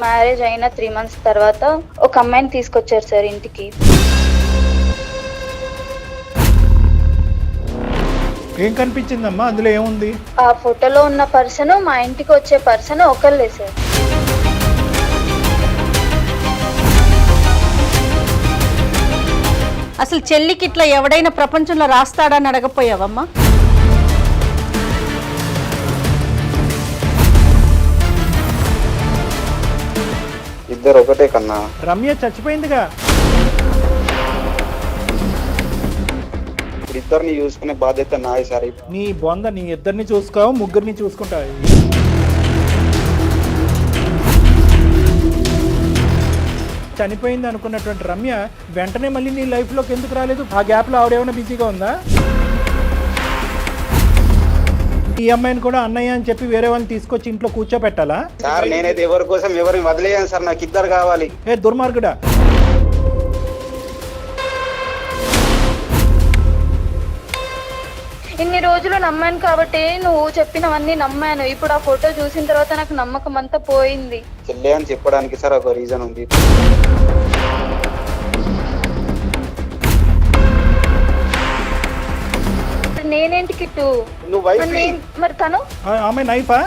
Marriage అయిన 3 months తర్వాత ఒక అమ్మాయిని తీసుకొచ్చారు సార్ ఇంటికి. ఏం కనిపించిందమ్మా అందులో ఏముంది? ఆ ఫోటోలో ఉన్న పర్సన్ మా ఇంటికి వచ్చే పర్సన్ ఒకళ్ళే సార్. అసలు చెల్లికి ఇట్లా ఎవడైనా ప్రపంచంలో రాస్తాడని అడగపోయావమ్మా? ఇద్దరు ఒకటే కన్నా. రమ్య చచ్చిపోయిందిగా. ఇద్దరిని చూసుకునే బాధ్యత నాది సార్. నీ బొంద నీ ఇద్దరిని చూసుకోవు, ముగ్గురిని చూసుకుంటావు. చనిపోయింది అనుకున్నటువంటి రమ్య వెంటనే మళ్ళీ నీ లైఫ్లోకి ఎందుకు రాలేదు? ఆ గ్యాప్లో ఆవిడేమైనా బిజీగా ఉందా? ఈ అమ్మాయిని కూడా అన్నయ్య అని చెప్పి వేరే వాళ్ళని తీసుకొచ్చి ఇంట్లో కూర్చోబెట్టాలా? సార్ నేనైతే ఎవరి కోసం ఎవరిని వదిలేయాను సార్, నాకు ఇద్దరు కావాలి. ఏ దుర్మార్గుడా! ఇన్ని రోజులు నమ్మాను కాబట్టి నువ్వు చెప్పినవన్నీ నమ్మాను. ఇప్పుడు ఆ ఫోటో చూసిన తర్వాత నాకు నమ్మకం అంతా పోయింది. చెల్లె అని చెప్పడానికి సార్ ఒక రీజన్ ఉంది. నేనేంటి కిట్టు? నువ్వు వైఫ్. మరి తను ఆమె నైఫా?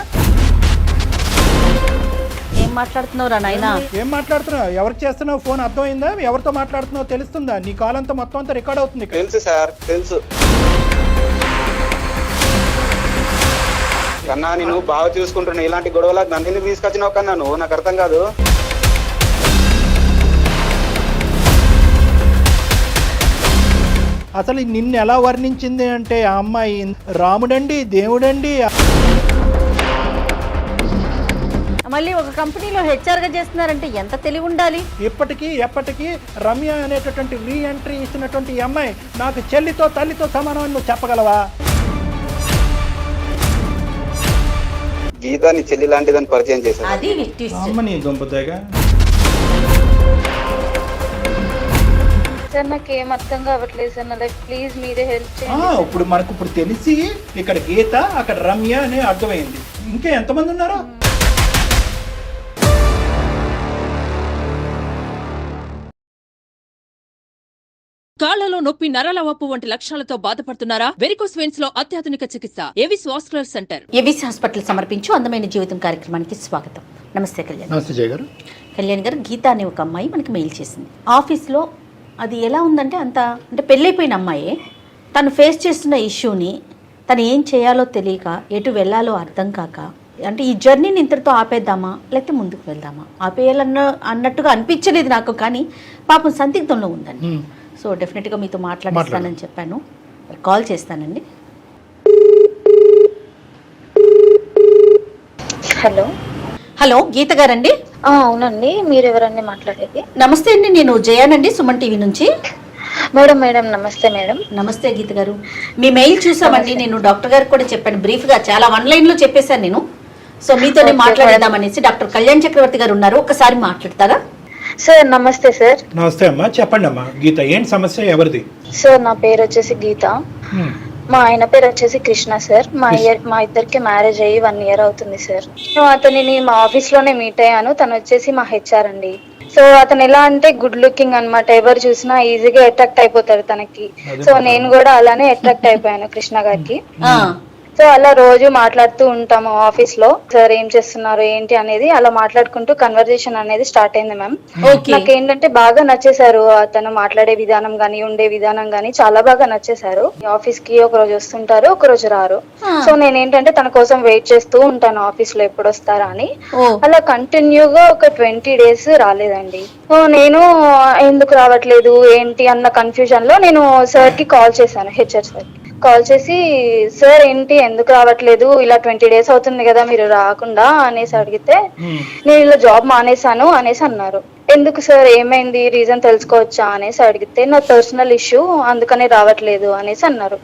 ఏం మాట్లాడుతున్నావు రా నాయనా? ఏం మాట్లాడుతున్నావు? ఎవరికి చేస్తున్నావు ఫోన్? అర్థమైందా? ఎవరితో మాట్లాడుతున్నావు తెలుస్తుందా? నీ కాల్ అంతా మొత్తం అంతా రికార్డ్ అవుతుంది. తెలుసు సార్ తెలుసు కన్నా. నేను బాగా చూసుకుంటున్నా, ఇలాంటి గొడవలకు నన్ను ఎందుకు తీసుకొచ్చినావు కన్నా? నువ్వు నాకు అర్థం కాదు. అసలు నిన్ను ఎలా వర్ణించింది అంటే ఆ అమ్మాయి రాముడండి, దేవుడండి. మళ్ళీ ఒక కంపెనీలో హెచ్ఆర్గా చేస్తున్నారంటే ఎంత తెలివి ఉండాలి? ఇప్పటికీ ఎప్పటికీ రమ్య అనేటటువంటి రీ ఎంట్రీ ఇచ్చినటువంటి ఈ అమ్మాయి నాకు చెల్లితో తల్లితో సమానం అని నువ్వు చెప్పగలవా? గీతాని చెల్లి లాంటిదని పరిచయం చేశాను. అది ట్విస్ట్. అమ్మని దుంపదేగా. సార్ నాకేం అర్థం కావట్లేదు సార్. నా లైఫ్ ప్లీజ్ మీరే హెల్ప్ చేయండి. ఇప్పుడు మనకు ఇప్పుడు తెలిసి ఇక్కడ గీత అక్కడ రమ్య అనే అర్థమైంది. ఇంకా ఎంతమంది ఉన్నారో? కాళ్లలో నొప్పి, నరాల వాపు వంటి లక్షణాలతో బాధపడుతున్నారా? వెరికోస్ వెయిన్స్ లో అత్యాధునిక చికిత్స Avis vascular centre. Avis hospital సమర్పించు అందమైన జీవితం కార్యక్రమానికి స్వాగతం. నమస్తే కళ్యాణ్. నమస్తే జయ గారు. కళ్యాణ్ గారు, గీత అనే ఒక అమ్మాయి మనకి మెయిల్ చేసింది. ఆఫీస్లో అది ఎలా ఉందంటే అంటే పెళ్ళైపోయిన అమ్మాయే తను ఫేస్ చేస్తున్న ఇష్యూని తను ఏం చేయాలో తెలియక, ఎటు వెళ్ళాలో అర్థం కాక, అంటే ఈ జర్నీని ఇంతటితో ఆపేద్దామా లేకపోతే ముందుకు వెళ్దామా, అన్నట్టుగా అనిపించలేదు నాకు. కానీ పాపం సందిగ్ధంలో ఉందండి. సో డెఫినెట్గా మీతో మాట్లాడిస్తానని చెప్పాను. కాల్ చేస్తానండి. హలో హలో, గీత గారండి? అవునండి, మీరెవరండి మాట్లాడేది? నమస్తే అండి, నేను జయానండి, సుమన్ టీవీ నుంచి. మేడం నమస్తే మేడం. నమస్తే గీత గారు, మీ మెయిల్ చూసామండి. నేను డాక్టర్ గారికి కూడా చెప్పాను, బ్రీఫ్గా చాలా 1 లైన్లో చెప్పేశాను నేను. సో మీతోనే మాట్లాడదామనేసి. డాక్టర్ కళ్యాణ్ చక్రవర్తి గారు ఉన్నారు, ఒక్కసారి మాట్లాడతారా? సార్ నమస్తే సార్. నమస్తే అమ్మా, చెప్పండి అమ్మా. గీత, ఏంటి సమస్య? ఎవరిది? సార్ నా పేరు వచ్చేసి గీత, మా ఆయన పేరు వచ్చేసి కృష్ణ సార్. మా ఇద్దరికి మ్యారేజ్ అయ్యి 1 year అవుతుంది సార్. అతనిని మా ఆఫీస్ లోనే మీట్ అయ్యాను. తను వచ్చేసి మా హెచ్ఆర్ అండి. సో అతను ఎలా అంటే గుడ్ లుకింగ్ అన్నమాట. ఎవరు చూసినా ఈజీగా అట్రాక్ట్ అయిపోతారు తనకి. సో నేను కూడా అలానే అట్రాక్ట్ అయిపోయాను కృష్ణ గారికి. సో అలా రోజు మాట్లాడుతూ ఉంటాము ఆఫీస్ లో. సార్ ఏం చేస్తున్నారు ఏంటి అనేది అలా మాట్లాడుకుంటూ కన్వర్జేషన్ అనేది స్టార్ట్ అయింది మ్యామ్. నాకు ఏంటంటే బాగా నచ్చేసారు. అతను మాట్లాడే విధానం గానీ, ఉండే విధానం గానీ చాలా బాగా నచ్చేసారు. ఆఫీస్ కి ఒక రోజు వస్తుంటారు, ఒక రోజు రారు. సో నేనేంటంటే తన కోసం వెయిట్ చేస్తూ ఉంటాను ఆఫీస్ లో ఎప్పుడు వస్తారా అని. అలా కంటిన్యూగా ఒక 20 days రాలేదండి. నేను ఎందుకు రావట్లేదు ఏంటి అన్న కన్ఫ్యూజన్ లో నేను సార్ కి కాల్ చేశాను, హెచ్ఆర్ సార్ కి కాల్ చేసి, సార్ ఏంటి ఎందుకు రావట్లేదు, ఇలా 20 days అవుతుంది కదా మీరు రాకుండా అనేసి అడిగితే, నేను ఇలా జాబ్ మానేశాను అనేసి అన్నారు. ఎందుకు సార్, ఏమైంది, రీజన్ తెలుసుకోవచ్చా అనేసి అడిగితే, నా పర్సనల్ ఇష్యూ అందుకనే రావట్లేదు అనేసి అన్నారు.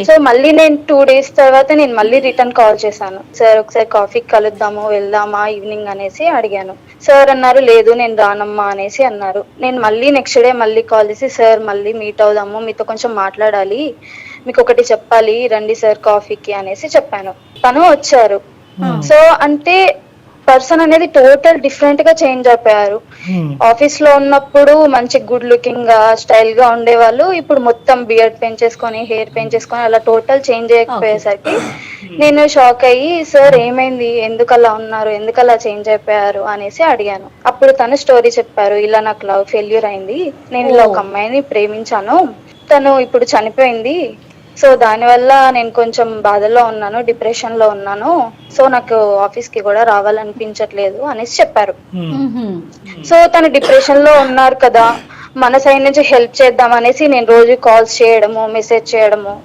సో మళ్ళీ నేను 2 days తర్వాత నేను మళ్ళీ రిటర్న్ కాల్ చేశాను. సార్ ఒకసారి కాఫీకి కలుద్దాము, వెళ్దామా ఈవినింగ్ అనేసి అడిగాను. సార్ అన్నారు లేదు నేను రానమ్మా అనేసి అన్నారు. నేను మళ్ళీ నెక్స్ట్ డే మళ్ళీ కాల్ చేసి, సార్ మళ్ళీ మీట్ అవుదాము, మీతో కొంచెం మాట్లాడాలి, మీకు ఒకటి చెప్పాలి, రండి సార్ కాఫీకి అనేసి చెప్పాను. తను వచ్చారు. సో అంటే పర్సన్ అనేది టోటల్ డిఫరెంట్ గా చేంజ్ అయిపోయారు. ఆఫీస్ లో ఉన్నప్పుడు మంచి గుడ్ లుకింగ్ గా స్టైల్ గా ఉండేవాళ్ళు, ఇప్పుడు మొత్తం బియర్డ్ పెంచేసుకొని హెయిర్ పెంచేసుకొని అలా టోటల్ చేంజ్ అయిపోయేసరికి నేను షాక్ అయ్యి, సార్ ఏమైంది, ఎందుకు అలా ఉన్నారు, ఎందుకు అలా చేంజ్ అయిపోయారు అనేసి అడిగాను. అప్పుడు తను స్టోరీ చెప్పారు, ఇలా నాకు లవ్ ఫెయిల్యూర్ అయింది, నేను ఇలా ఒక అమ్మాయిని ప్రేమించాను, తను ఇప్పుడు చనిపోయింది, సో దానివల్ల నేను కొంచెం బాధల్లో ఉన్నాను, డిప్రెషన్ లో ఉన్నాను, సో నాకు ఆఫీస్ కి కూడా రావాలనిపించట్లేదు అనేసి చెప్పారు. సో తను డిప్రెషన్ లో ఉన్నారు కదా, మన సైడ్ నుంచి హెల్ప్ చేద్దాం అనేసి నేను రోజు కాల్స్ చేయడము, మెసేజ్ చేయడము,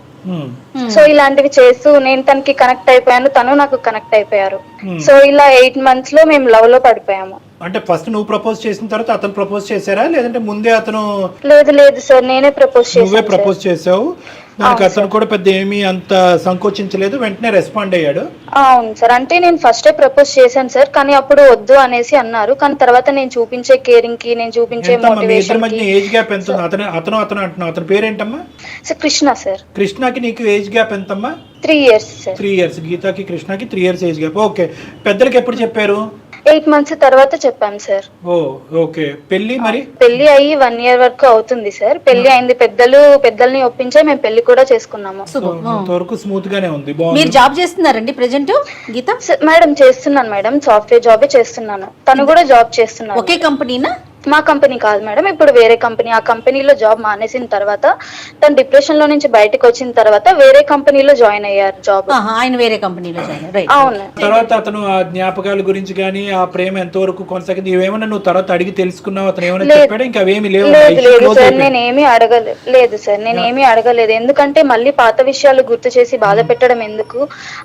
సో ఇలాంటివి చేస్తూ నేను తనకి కనెక్ట్ అయిపోయాను, తను నాకు కనెక్ట్ అయిపోయారు. సో ఇలా 8 months లో మేము లవ్ లో పడిపోయాము. అంటే ఫస్ట్ నువ్వు ప్రపోజ్ చేసిన తర్వాత అతను ప్రపోజ్ చేశారా, లేదంటే ముందే అతను? లేదు సార్, నేనే ప్రపోజ్ చేశాను. నువ్వే ప్రపోజ్ చేసావు, దానికి అతను కూడా పెద్ద ఏమీ అంత సంకోచించలేదు, వెంటనే రెస్పాండ్ అయ్యాడు. అవును సార్, అంటే నేను ఫస్టే ప్రపోజ్ చేశాను సార్, కానీ అప్పుడు వద్దు అనేసి అన్నారు, కానీ తర్వాత నేను చూపించే కేరింగ్ కి, నేను చూపించే మీ ఇద్దరి మోటివేషన్ మధ్య ఏజ్ గ్యాప్ ఎంత ఉంది? అతను అంటున్నావు, అతని పేరేంటమ్మా? Sir Krishna sir. కృష్ణకి నీకు ఏజ్ గ్యాప్ ఎంతమ్మా? 3 years సార్. 3 years. గీతాకి కృష్ణకి 3 years ఏజ్ గ్యాప్. ఓకే, పెద్దలకి ఎప్పుడు చెప్పారు? 8 months తర్వాత చెప్పాం సార్. ఓ ఓకే. పెళ్లి మరి? పెళ్లి అయ్యి 1 year వరకు అవుతుంది సార్. పెళ్లి అయింది, పెద్దల్ని ఒప్పించే మేము పెళ్లి కూడా చేసుకున్నాము. అంతవరకు స్మూత్ గానే ఉంది. మీరు జాబ్ చేస్తున్నారండి ప్రెజెంట్ గీత? మేడం చేస్తున్నాను మేడం, సాఫ్ట్వేర్ జాబే చేస్తున్నాను, తను కూడా జాబ్ చేస్తున్నాను. ఒకే కంపెనీనా? మా కంపెనీ కాదు మేడం, ఇప్పుడు వేరే కంపెనీ. ఆ కంపెనీలో జాబ్ మానేసిన తర్వాత తను డిప్రెషన్ లో నుంచి బయటకు వచ్చిన తర్వాత వేరే కంపెనీలో జాయిన్ అయ్యారు జాబ్. ఆయన వేరే కంపెనీలో జాయిన్. అవును. తర్వాత అతను ఆ జ్ఞాపకాల గురించి కానీ ఆ ప్రేమ ఎంతవరకు కొనసాగింది, ఇవేమన్నా నువ్వు తర్వాత అడిగి తెలుసుకున్నావు? అతను ఏమైనా చెప్పాడు? ఇంకా అవేమి లేవు? లేదు సార్, నేనేమి అడగలేదు. లేదు సార్, నేనేమి అడగలేదు, ఎందుకంటే మళ్ళీ పాత విషయాలు గుర్తు చేసి బాధ పెట్టడం ఎందుకు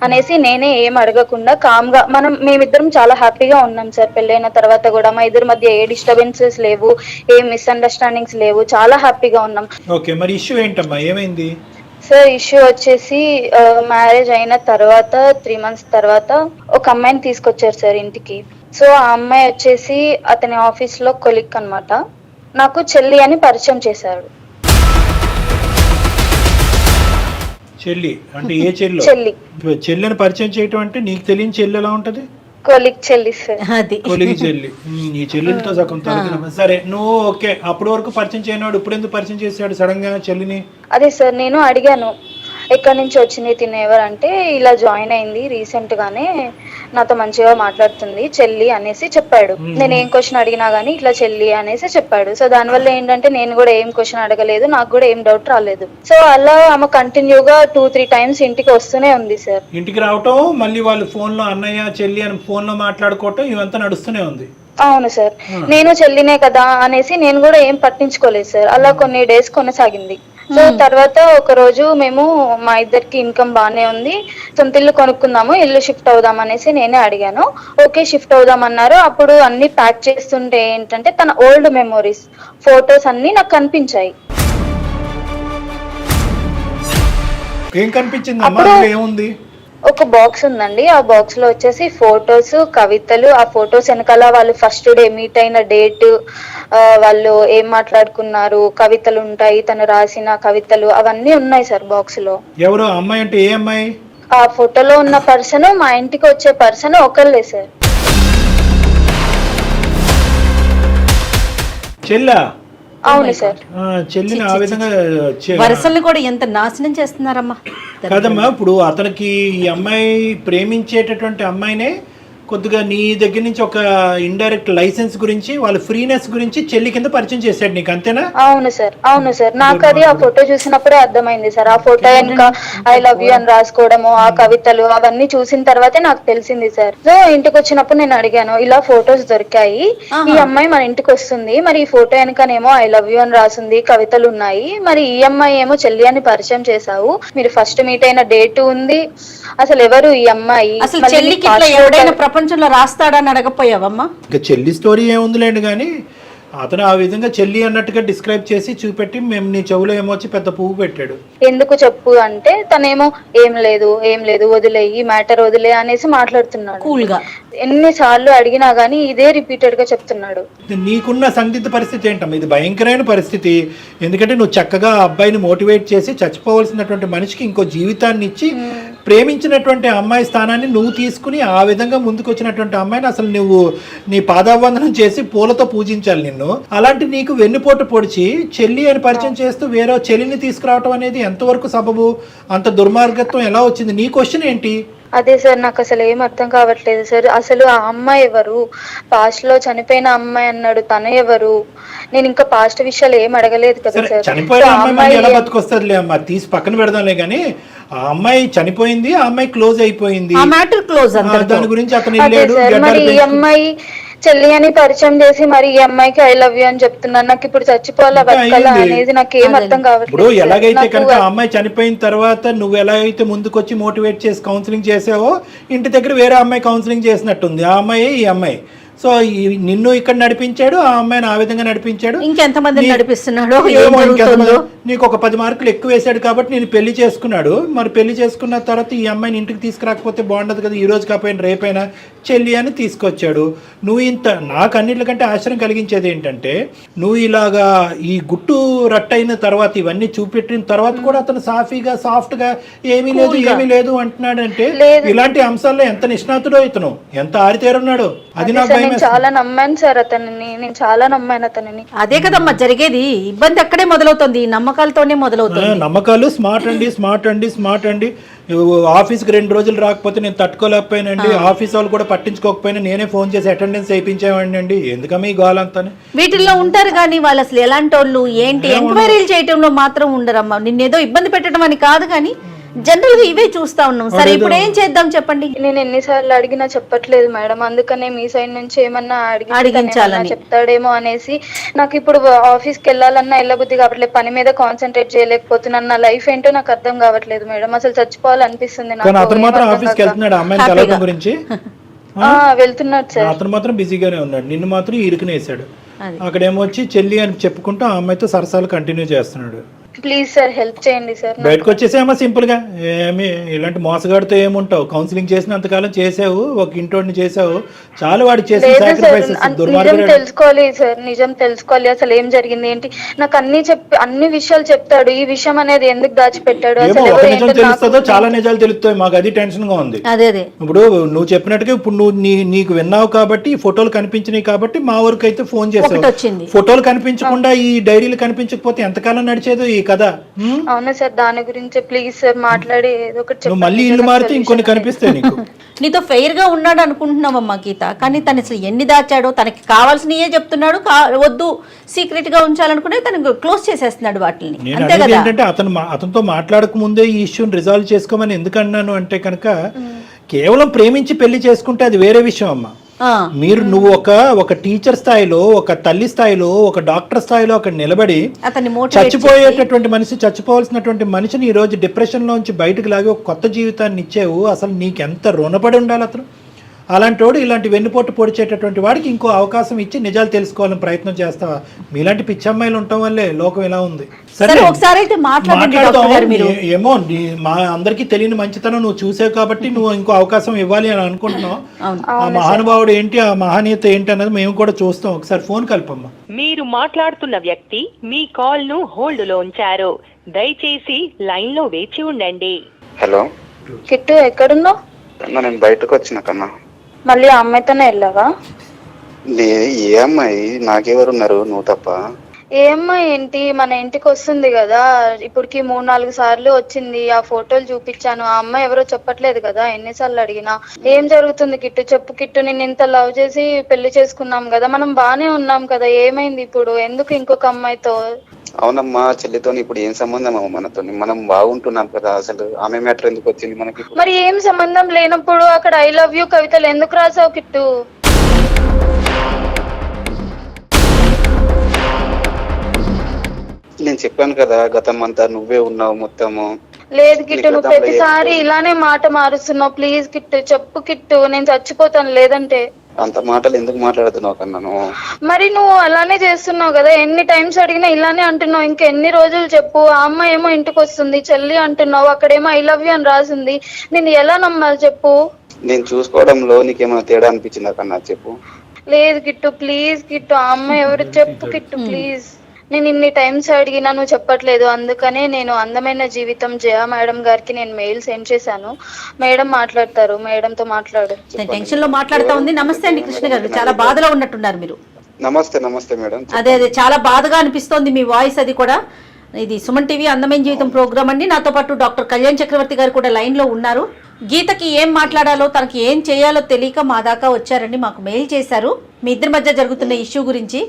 అనేసి నేనే ఏం అడగకుండా కామ్ గా మేమిద్దరం చాలా హ్యాపీగా ఉన్నాం సార్. పెళ్ళైన తర్వాత కూడా మా ఇద్దరి మధ్య ఏ డిస్టర్బెన్సెస్ లేవు, ఏ మిస్అండర్స్టాండింగ్స్ లేవు, చాలా హ్యాపీగా ఉన్నాం. ఓకే, మరి ఇష్యూ ఏంటమ్మా, ఏమైంది? సార్ ఇష్యూ వచ్చేసి మ్యారేజ్ అయిన తర్వాత 3 months తర్వాత ఒక అమ్మాయిని తీసుకొచ్చారు సార్ ఇంటికి. సో ఆ అమ్మాయి వచ్చేసి అతని ఆఫీస్ లో కొలిక్ అన్నమాట. నాకు చెల్లి అని పరిచయం చేశారు. చెల్లి అంటే ఏ చెల్లి? చెల్లిని పరిచయం చేయటం అంటే నీకు తెలియని చెల్లి ఎలా ఉంటది? కొలిక్ చెల్లి సార్. కొలికి చెల్లి. ఈ చెల్లితో సగం తొలగిన. సరే, నువ్వు ఓకే, అప్పటి వరకు పరిచయం చేయనాడు, ఇప్పుడు ఎందుకు పరిచయం చేశాడు సడన్ గా చెల్లిని? అదే సార్, నేను అడిగాను ఎక్కడి నుంచి వచ్చింది, తిని ఎవరంటే ఇలా జాయిన్ అయింది రీసెంట్ గానే, నాతో మంచిగా మాట్లాడుతుంది చెల్లి అనేసి చెప్పాడు. నేను ఏం క్వశ్చన్ అడిగినా గానీ ఇట్లా చెల్లి అనేసి చెప్పాడు. సో దానివల్ల ఏంటంటే నేను కూడా ఏం క్వశ్చన్ అడగలేదు, నాకు కూడా ఏం డౌట్ రాలేదు. సో అలా ఆమె కంటిన్యూగా 2-3 times ఇంటికి వస్తూనే ఉంది సార్. ఇంటికి రావటం, మళ్ళీ వాళ్ళు ఫోన్ లో అన్నయ్య చెల్లి అని ఫోన్ లో మాట్లాడుకోవటం, ఇవంతా నడుస్తూనే ఉంది. అవును సార్, నేను చెల్లినే కదా అనేసి నేను కూడా ఏం పట్టించుకోలేదు సార్. అలా కొన్ని డేస్ కొనసాగింది. సో తర్వాత ఒక రోజు మేము మా ఇద్దరికి ఇన్కమ్ బానే ఉంది, సొంత ఇల్లు కొనుక్కుందాము, ఇల్లు షిఫ్ట్ అవుదాం అనేసి నేనే అడిగాను. ఓకే షిఫ్ట్ అవుదాం అన్నారు. అప్పుడు అన్ని ప్యాక్ చేస్తుంటే ఏంటంటే తన ఓల్డ్ మెమోరీస్ ఫొటోస్ అన్ని నాకు కనిపించాయి. ఏం కనిపించింది? ఏముంది? ఒక బాక్స్ ఉందండి, ఆ బాక్స్ లో వచ్చేసి ఫొటోస్, కవితలు, ఆ ఫొటోస్ వెనకాల వాళ్ళు ఫస్ట్ డే మీట్ అయిన డేట్, వాళ్ళు ఏం మాట్లాడుకున్నారు, కవితలు ఉంటాయి, తను రాసిన కవితలు అవన్నీ ఉన్నాయి సార్ బాక్స్ లో. ఎవరు అమ్మాయి అంటే ఏ అమ్మాయి? ఆ ఫోటోలో ఉన్న పర్సన్ మా ఇంటికి వచ్చే పర్సన్ ఒకళ్ళే సార్. చెల్లా? అవును సార్. చెల్లిని ఆ విధంగా వరసల్ని కూడా ఎంత నాశనం చేస్తున్నారమ్మా కదమ్మా. ఇప్పుడు అతనికి ఈ అమ్మాయి ప్రేమించేటటువంటి అమ్మాయినే కొద్దిగా నీ దగ్గర నుంచి ఒక ఇండైరెక్ట్ లైసెన్స్ గురించి, వాళ్ళ ఫ్రీనెస్ గురించి చెల్లి కింద పరిచయం చేశాడు నీకు, అంతేనా? అవును సార్, అవును సార్. నాకు అది ఆ ఫోటో చూసినప్పుడే అర్థమైంది సార్. ఆ ఫోటో ఇంకా ఐ లవ్ యూ అని రాసుకోవడము, ఆ కవితలు అవన్నీ చూసిన తర్వాతే నాకు తెలిసింది సార్. సో ఇంటికి వచ్చినప్పుడు నేను అడిగాను, ఇలా ఫొటోస్ దొరికాయి, ఈ అమ్మాయి మన ఇంటికి వస్తుంది, మరి ఈ ఫోటో వెనకనేమో ఐ లవ్ యూ అని రాసింది, కవితలు ఉన్నాయి, మరి ఈ అమ్మాయి ఏమో చెల్లి అని పరిచయం చేశావు, మీరు ఫస్ట్ మీట్ అయిన డేట్ ఉంది, అసలు ఎవరు ఈ అమ్మాయి? ప్రపంచంలో రాస్తాడని అడగపోయావమ్మా? ఇంకా చెల్లి స్టోరీ ఏముందిలేండి, కానీ అతను ఆ విధంగా చెల్లి అన్నట్టుగా డిస్క్రైబ్ చేసి చూపెట్టి మేము నీ చెవులో ఏమొచ్చి పెద్ద పువ్వు పెట్టాడు. ఎందుకు చెప్పు అంటే తనేమో ఏం లేదు వదిలే, ఈ మ్యాటర్ వదిలే అనేసి మాట్లాడుతున్నాడు కూల్ గా. ఎన్నిసార్లు అడిగినా గానీ ఇదే రిపీటెడ్ గా చెప్తున్నాడు. నీకున్న సందిగ్ధ పరిస్థితి ఏంటమ్మా? ఇది భయంకరమైన పరిస్థితి. ఎందుకంటే నువ్వు చక్కగా అబ్బాయిని మోటివేట్ చేసి చచ్చిపోవలసినటువంటి మనిషికి ఇంకో జీవితాన్ని ఇచ్చి ప్రేమించినటువంటి అమ్మాయి స్థానాన్ని నువ్వు తీసుకుని ఆ విధంగా ముందుకు వచ్చినటువంటి అమ్మాయిని అసలు నువ్వు నీ పాదాబంధనం చేసి పూలతో పూజించాలి నిన్ను. అలాంటి నీకు వెన్నుపోటు పొడిచి చెల్లి అని పరిచయం చేస్తూ వేరే చెల్లిని తీసుకురావటం అనేది ఎంతవరకు సబబు? అంత దుర్మార్గత్వం ఎలా వచ్చింది? నీ క్వశ్చన్ ఏంటి? అదే సార్, నాకు అసలు ఏం అర్థం కావట్లేదు సార్. అసలు ఆ అమ్మాయి ఎవరు? పాస్ట్ లో చనిపోయిన అమ్మాయి అన్నాడు, తను ఎవరు? నేను ఇంకా పాస్ట్ విషయాలు ఏం అడగలేదు కదా సార్. చనిపోయిన అమ్మాయి ఎలా బతుకొస్తుందిలే అమ్మా, తీసి పక్కన పెడదాంలే కానీ ఆ అమ్మాయి చనిపోయింది, ఆ అమ్మాయి క్లోజ్ అయిపోయింది, దాని గురించి అతను వెళ్ళాడు. మరి ఈ అమ్మాయి చెల్లి అని పరిచయం చేసి మరి ఈ అమ్మాయికి ఐ లవ్ యూ అని చెప్తున్నాను. నాకు ఇప్పుడు చచ్చిపోవాలా బతకాలా అనేది నాకు ఏం అర్థం కావట్లేదు. ఇప్పుడు ఎలాగైతే కనుక ఆ అమ్మాయి చనిపోయిన తర్వాత నువ్వు ఎలాగైతే ముందుకొచ్చి మోటివేట్ చేసి కౌన్సిలింగ్ చేసావో, ఇంటి దగ్గర వేరే అమ్మాయి కౌన్సిలింగ్ చేసినట్టుంది ఆ అమ్మాయి ఈ అమ్మాయి. సో నిన్ను ఇక్కడ నడిపించాడు, ఆ అమ్మాయిని ఆ విధంగా నడిపించాడు. ఇంకెంతమంది నడిపిస్తున్నాడు? నీకు ఒక 10 మార్కులు ఎక్కువ వేసాడు కాబట్టి నేను పెళ్లి చేసుకున్నాడు. మరి పెళ్లి చేసుకున్న తర్వాత ఈ అమ్మాయిని ఇంటికి తీసుకురాకపోతే బాగుండదు కదా, ఈ రోజు కాకపోయినా రేపైనా చెల్లి అని తీసుకొచ్చాడు. నువ్వు ఇంత నాకు అన్నిటికంటే ఆశ్చర్యం కలిగించేది ఏంటంటే, నువ్వు ఇలాగా ఈ గుట్టు రట్టయిన తర్వాత ఇవన్నీ చూపెట్టిన తర్వాత కూడా అతను సాఫీగా సాఫ్ట్గా ఏమీ లేదు అంటున్నాడంటే ఇలాంటి అంశాల్లో ఎంత నిష్ణాతుడో ఇతను, ఎంత ఆరితేరున్నాడు. అది నాకు చాలా నమ్మాను సార్ అతనిని, నేను చాలా నమ్మాను అతనిని. అదే కదమ్మా జరిగేది. ఇబ్బంది అక్కడే మొదలవుతుంది, నమ్మకాలతోనే మొదలవుతుంది. నమ్మకాలు స్మార్ట్ అండి. ఆఫీస్కి 2 రోజులు రాకపోతే నేను తట్టుకోలేకపోయానండి, ఆఫీస్ వాళ్ళు కూడా పట్టించుకోకపోయినా నేనే ఫోన్ చేసి అటెండెన్స్ వేయించేవాడిని అండి. ఎందుకమ్మా ఈ గోలంతా? వీటిల్లో ఉంటారు కానీ వాళ్ళు అసలు ఎలాంటి వాళ్ళు ఏంటి ఎంక్వైరీలు చేయటంలో మాత్రం ఉండరమ్మా. నిన్నేదో ఇబ్బంది పెట్టడం అని కాదు కానీ జనరల్ గా ఇవే చూస్తా ఉన్నాం. సరే ఇప్పుడు ఏం చేద్దాం చెప్పండి? నేను ఎన్నిసార్లు అడిగినా చెప్పట్లేదు మేడం, అందుకనే మీ సైడ్ నుంచి ఏమన్నా అడిగించాలని చెప్తాడేమో అనేసి నాకు ఇప్పుడు ఆఫీస్ కి వెళ్ళాలన్నా వెళ్ళబుద్ధి కావట్లేదు, పని మీద కాన్సన్ట్రేట్ చేయలేకపోతున్నాను. నా లైఫ్ ఏంటో నాకు అర్థం కావట్లేదు మేడం, అసలు చచ్చిపోవాలనిపిస్తుంది నాకు. వెళ్తున్నాడు సార్, అతను మాత్రం బిజీగానే ఉన్నాడు, నిన్ను మాత్రం ఇరుకునేసాడు. అక్కడేమో వచ్చి చెల్లి అని చెప్పుకుంటూ ఆ అమ్మాయితో సరసాలు కంటిన్యూ చేస్తున్నాడు. ప్లీజ్ సార్ హెల్ప్ చేయండి సార్. బయటకు వచ్చేసేమో సింపుల్ గా, ఏమి ఇలాంటి మోసగాడితో ఏముంటావు? కౌన్సిలింగ్ చేసినంతకాలం చేసావు, ఒక ఇంటోడిని చేసావు, చాలు. వాడు చేసిన తెలుసుకోవాలి సార్, నిజం తెలుసుకోవాలి. అసలు ఏం జరిగింది ఏంటి నాకు అన్ని విషయాలు చెప్తాడు. ఈ విషయం అనేది ఎందుకు దాచిపెట్టాడు? నిజం తెలుస్తుందో చాలా నిజాలు తెలుస్తాయి మాకు, అది టెన్షన్ గా ఉంది. ఇప్పుడు నువ్వు చెప్పినట్టుగా ఇప్పుడు నువ్వు నీకు విన్నావు కాబట్టి, ఫోటోలు కనిపించినాయి కాబట్టి మా వరకు అయితే ఫోన్ చేసావు. ఫోటోలు కనిపించకుండా ఈ డైరీలు కనిపించకపోతే ఎంతకాలం నడిచేదో ఈ కథ. అవునా సార్, దాని గురించి ప్లీజ్ సార్ మాట్లాడి ఏదో ఒకటి మళ్ళీ ఇల్లు మారితే ఇంకొన్ని కనిపిస్తాయి నీకు. నీతో ఫెయిర్ గా ఉన్నాడు అనుకుంటున్నావమ్మా గీత, కానీ తను అసలు ఎన్ని దాచాడో, తనకి కావాల్సినయే చెప్తున్నాడు, వద్దు సీక్రెట్ గా ఉంచాలనుకునే తను క్లోజ్ చేసేస్తున్నాడు వాటిని. ఏంటంటే అతనితో మాట్లాడక ముందే ఈ ఇష్యూని రిజాల్వ్ చేసుకోమని ఎందుకు అన్నాను అంటే కనుక, కేవలం ప్రేమించి పెళ్లి చేసుకుంటే అది వేరే విషయం అమ్మా. నువ్వు ఒక టీచర్ స్థాయిలో, ఒక తల్లి స్థాయిలో, ఒక డాక్టర్ స్థాయిలో అక్కడ నిలబడి చచ్చిపోయేటటువంటి మనిషి, చచ్చిపోవాల్సినటువంటి మనిషిని ఈ రోజు డిప్రెషన్ లోంచి బయటకు లాగి ఒక కొత్త జీవితాన్ని ఇచ్చేవు. అసలు నీకెంత రుణపడి ఉండాలి అతను. అలాంటి వాడు ఇలాంటి వెన్నుపోటు పొడిచేటటువంటి వాడికి ఇంకో అవకాశం ఇచ్చి నిజాలు తెలుసుకోవాలని ప్రయత్నం చేస్తావా? మీలాంటి పిచ్చమ్మాయిలు ఉండటం వల్లే లోకం ఇలా ఉంది. సరే ఏమో మా అందరికీ తెలియని మంచితనం నువ్వు చూసావు కాబట్టి నువ్వు ఇంకో అవకాశం ఇవ్వాలి అని అనుకుంటున్నావు. ఆ మహానుభావుడు ఏంటి, ఆ మహనీయత ఏంటి అన్నది మేము కూడా చూస్తాం. ఒకసారి ఫోన్ కల్పమ్మా. మీరు మాట్లాడుతున్న వ్యక్తి మీ కాల్ ను హోల్డ్ లో ఉంచారు, దయచేసి లైన్ లో వేచి ఉండండి. హలో కిట్టు, ఎక్కడున్నావు? నేను బయటకు వచ్చిన కన్నా. మళ్ళీ ఆ అమ్మాయితోనే వెళ్ళావా? ఏ అమ్మాయి? నాకెవరున్నారు, నువ్వు తప్ప. ఏ అమ్మాయి ఏంటి, మన ఇంటికి వస్తుంది కదా, ఇప్పటికి 3-4 సార్లు వచ్చింది. ఆ ఫోటోలు చూపించాను, ఆ అమ్మాయి ఎవరో చెప్పట్లేదు కదా, ఎన్నిసార్లు అడిగినా. ఏం జరుగుతుంది కిట్టు, చెప్పు కిట్టు. నేను ఇంత లవ్ చేసి పెళ్లి చేసుకున్నాం కదా, మనం బానే ఉన్నాం కదా, ఏమైంది ఇప్పుడు? ఎందుకు ఇంకొక అమ్మాయితో? అవునమ్మా, చెల్లితో ఇప్పుడు ఏం సంబంధం అమ్మ మనతో? మనం బాగుంటున్నాం కదా, అసలు ఆమె మ్యాటర్ ఎందుకు వచ్చింది మనకి? మరి ఏం సంబంధం లేనప్పుడు అక్కడ ఐ లవ్ యూ కవితలు ఎందుకు రాసావు కిట్టు? నేను చెప్పాను కదా, గతం అంతా నువ్వే ఉన్నావు మొత్తము. లేదు కిట్టు, నువ్వు ప్రతిసారి ఇలానే మాట మారుస్తున్నావు. ప్లీజ్ కిట్టు, చెప్పు కిట్టు, నేను చచ్చిపోతాను లేదంటే. అంత మాటలు ఎందుకు మాట్లాడుతున్నావు కన్నాను? మరి నువ్వు అలానే చేస్తున్నావు కదా, ఎన్ని టైమ్స్ అడిగినా ఇలానే అంటున్నావు. ఇంకా ఎన్ని రోజులు చెప్పు? ఆ అమ్మాయి ఏమో ఇంటికి వస్తుంది చెల్లి అంటున్నావు, అక్కడేమో ఐ లవ్ యూ అని రాసింది. నేను ఎలా నమ్మాలి చెప్పు? నేను చూసుకోవడంలో నీకేమైనా తేడా అనిపించిందా కన్నా చెప్పు. లేదు కిట్టు, ప్లీజ్ కిట్టు, ఆ అమ్మాయి ఎవరు చెప్పు కిట్టు ప్లీజ్. నేను ఇన్ని టైమ్స్ అడిగినా నువ్వు చెప్పట్లేదు, అందుకనే నేను అందమైన జీవితం జయ మేడం గారికి నేను మెయిల్ సెండ్ చేశాను. మేడం మాట్లాడతారు, మేడంతో మాట్లాడు. టెన్షన్ లో మాట్లాడుతా ఉంది. నమస్తే అండి కృష్ణ గారు, చాలా బాధలో ఉన్నట్టున్నారు మీరు. నమస్తే నమస్తే మేడం. అదే చాలా బాధగా అనిపిస్తోంది మీ వాయిస్. అది కూడా ఇది సుమన్ టీవీ అందమైన జీవితం ప్రోగ్రామ్ అండి. నాతో పాటు డాక్టర్ కళ్యాణ్ చక్రవర్తి గారు కూడా లైన్ లో ఉన్నారు. గీతకి ఏం మాట్లాడాలో, తనకి ఏం చేయాలో తెలియక మా దాకా వచ్చారండి, మాకు మెయిల్ చేశారు మీ ఇద్దరి మధ్య జరుగుతున్న ఇష్యూ గురించి.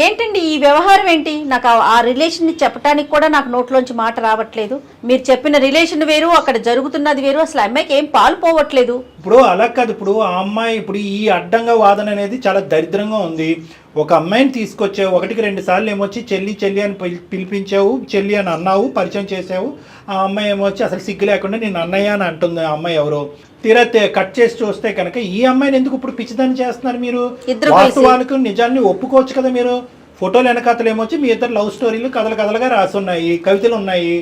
ఏంటండి ఈ వ్యవహారం ఏంటి? నాకు ఆ రిలేషన్ చెప్పడానికి కూడా నాకు నోట్లోంచి మాట రావట్లేదు. మీరు చెప్పిన రిలేషన్ వేరు, అక్కడ జరుగుతున్నది వేరు. అసలు అమ్మాయికి ఏం పాలు పోవట్లేదు. ఇప్పుడు అలా కాదు. ఇప్పుడు ఆ అమ్మాయి ఇప్పుడు ఈ అడ్డంగా వాదన అనేది చాలా దరిద్రంగా ఉంది. ఒక అమ్మాయిని తీసుకొచ్చావు, 1-2 సార్లు ఏమొచ్చి చెల్లి చెల్లి అని పిలిపించావు, చెల్లి అని అన్నావు, పరిచయం చేసావు. ఆ అమ్మాయి ఏమొచ్చి అసలు సిగ్గు లేకుండా నేను అన్నయ్య అని అంటుంది. ఆ అమ్మాయి ఎవరో తీరా కట్ చేసి చూస్తే కనుక ఈ అమ్మాయిని ఎందుకు ఇప్పుడు పిచ్చిదాన్ని చేస్తున్నారు మీరు? వాస్తవానికి నిజాన్ని ఒప్పుకోవచ్చు కదా మీరు. ఫోటోలు వెనకాతలు ఏమొచ్చి మీ ఇద్దరు లవ్ స్టోరీలు కథలుగా రాసున్నాయి, కవితలు ఉన్నాయి,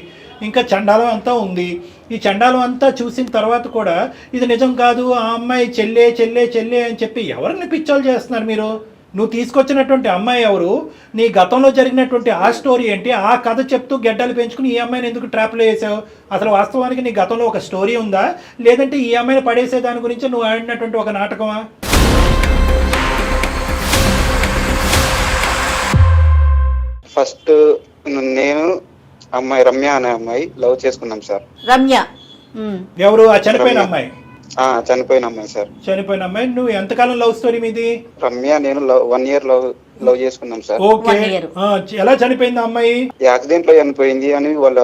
ఇంకా చండాలం అంతా ఉంది. ఈ చండాలం అంతా చూసిన తర్వాత కూడా ఇది నిజం కాదు, ఆ అమ్మాయి చెల్లే చెల్లే చెల్లే అని చెప్పి ఎవరిని పిచ్చోలు చేస్తున్నారు మీరు? నువ్వు తీసుకొచ్చినటువంటి అమ్మాయి ఎవరు? నీ గతంలో జరిగినటువంటి ఆ స్టోరీ ఏంటి? ఆ కథ చెప్తూ గెడ్డలు పెంచుకుని ఈ అమ్మాయిని ఎందుకు ట్రాప్లో వేసావు? అసలు వాస్తవానికి నీ గతంలో ఒక స్టోరీ ఉందా, లేదంటే ఈ అమ్మాయిని పడేసే దాని గురించి నువ్వు ఆడినటువంటి ఒక నాటకమా? ఫస్ట్ నేను అమ్మాయి రమ్య అనే అమ్మాయి లవ్ చేసుకున్నాం సార్. రమ్య ఎవరు? ఆ చనిపోయిన అమ్మాయి? చనిపోయిన అమ్మాయి సార్. చనిపోయిన అమ్మాయి. నువ్వు ఎంతకాలం లవ్ స్టోరీ మీది? రమ్య నేను 1 year లవ్ చేసుకున్నాం సార్. ఓకే. ఎలా చనిపోయింది అమ్మాయి? యాక్సిడెంట్ లో చనిపోయింది అని వాళ్ళ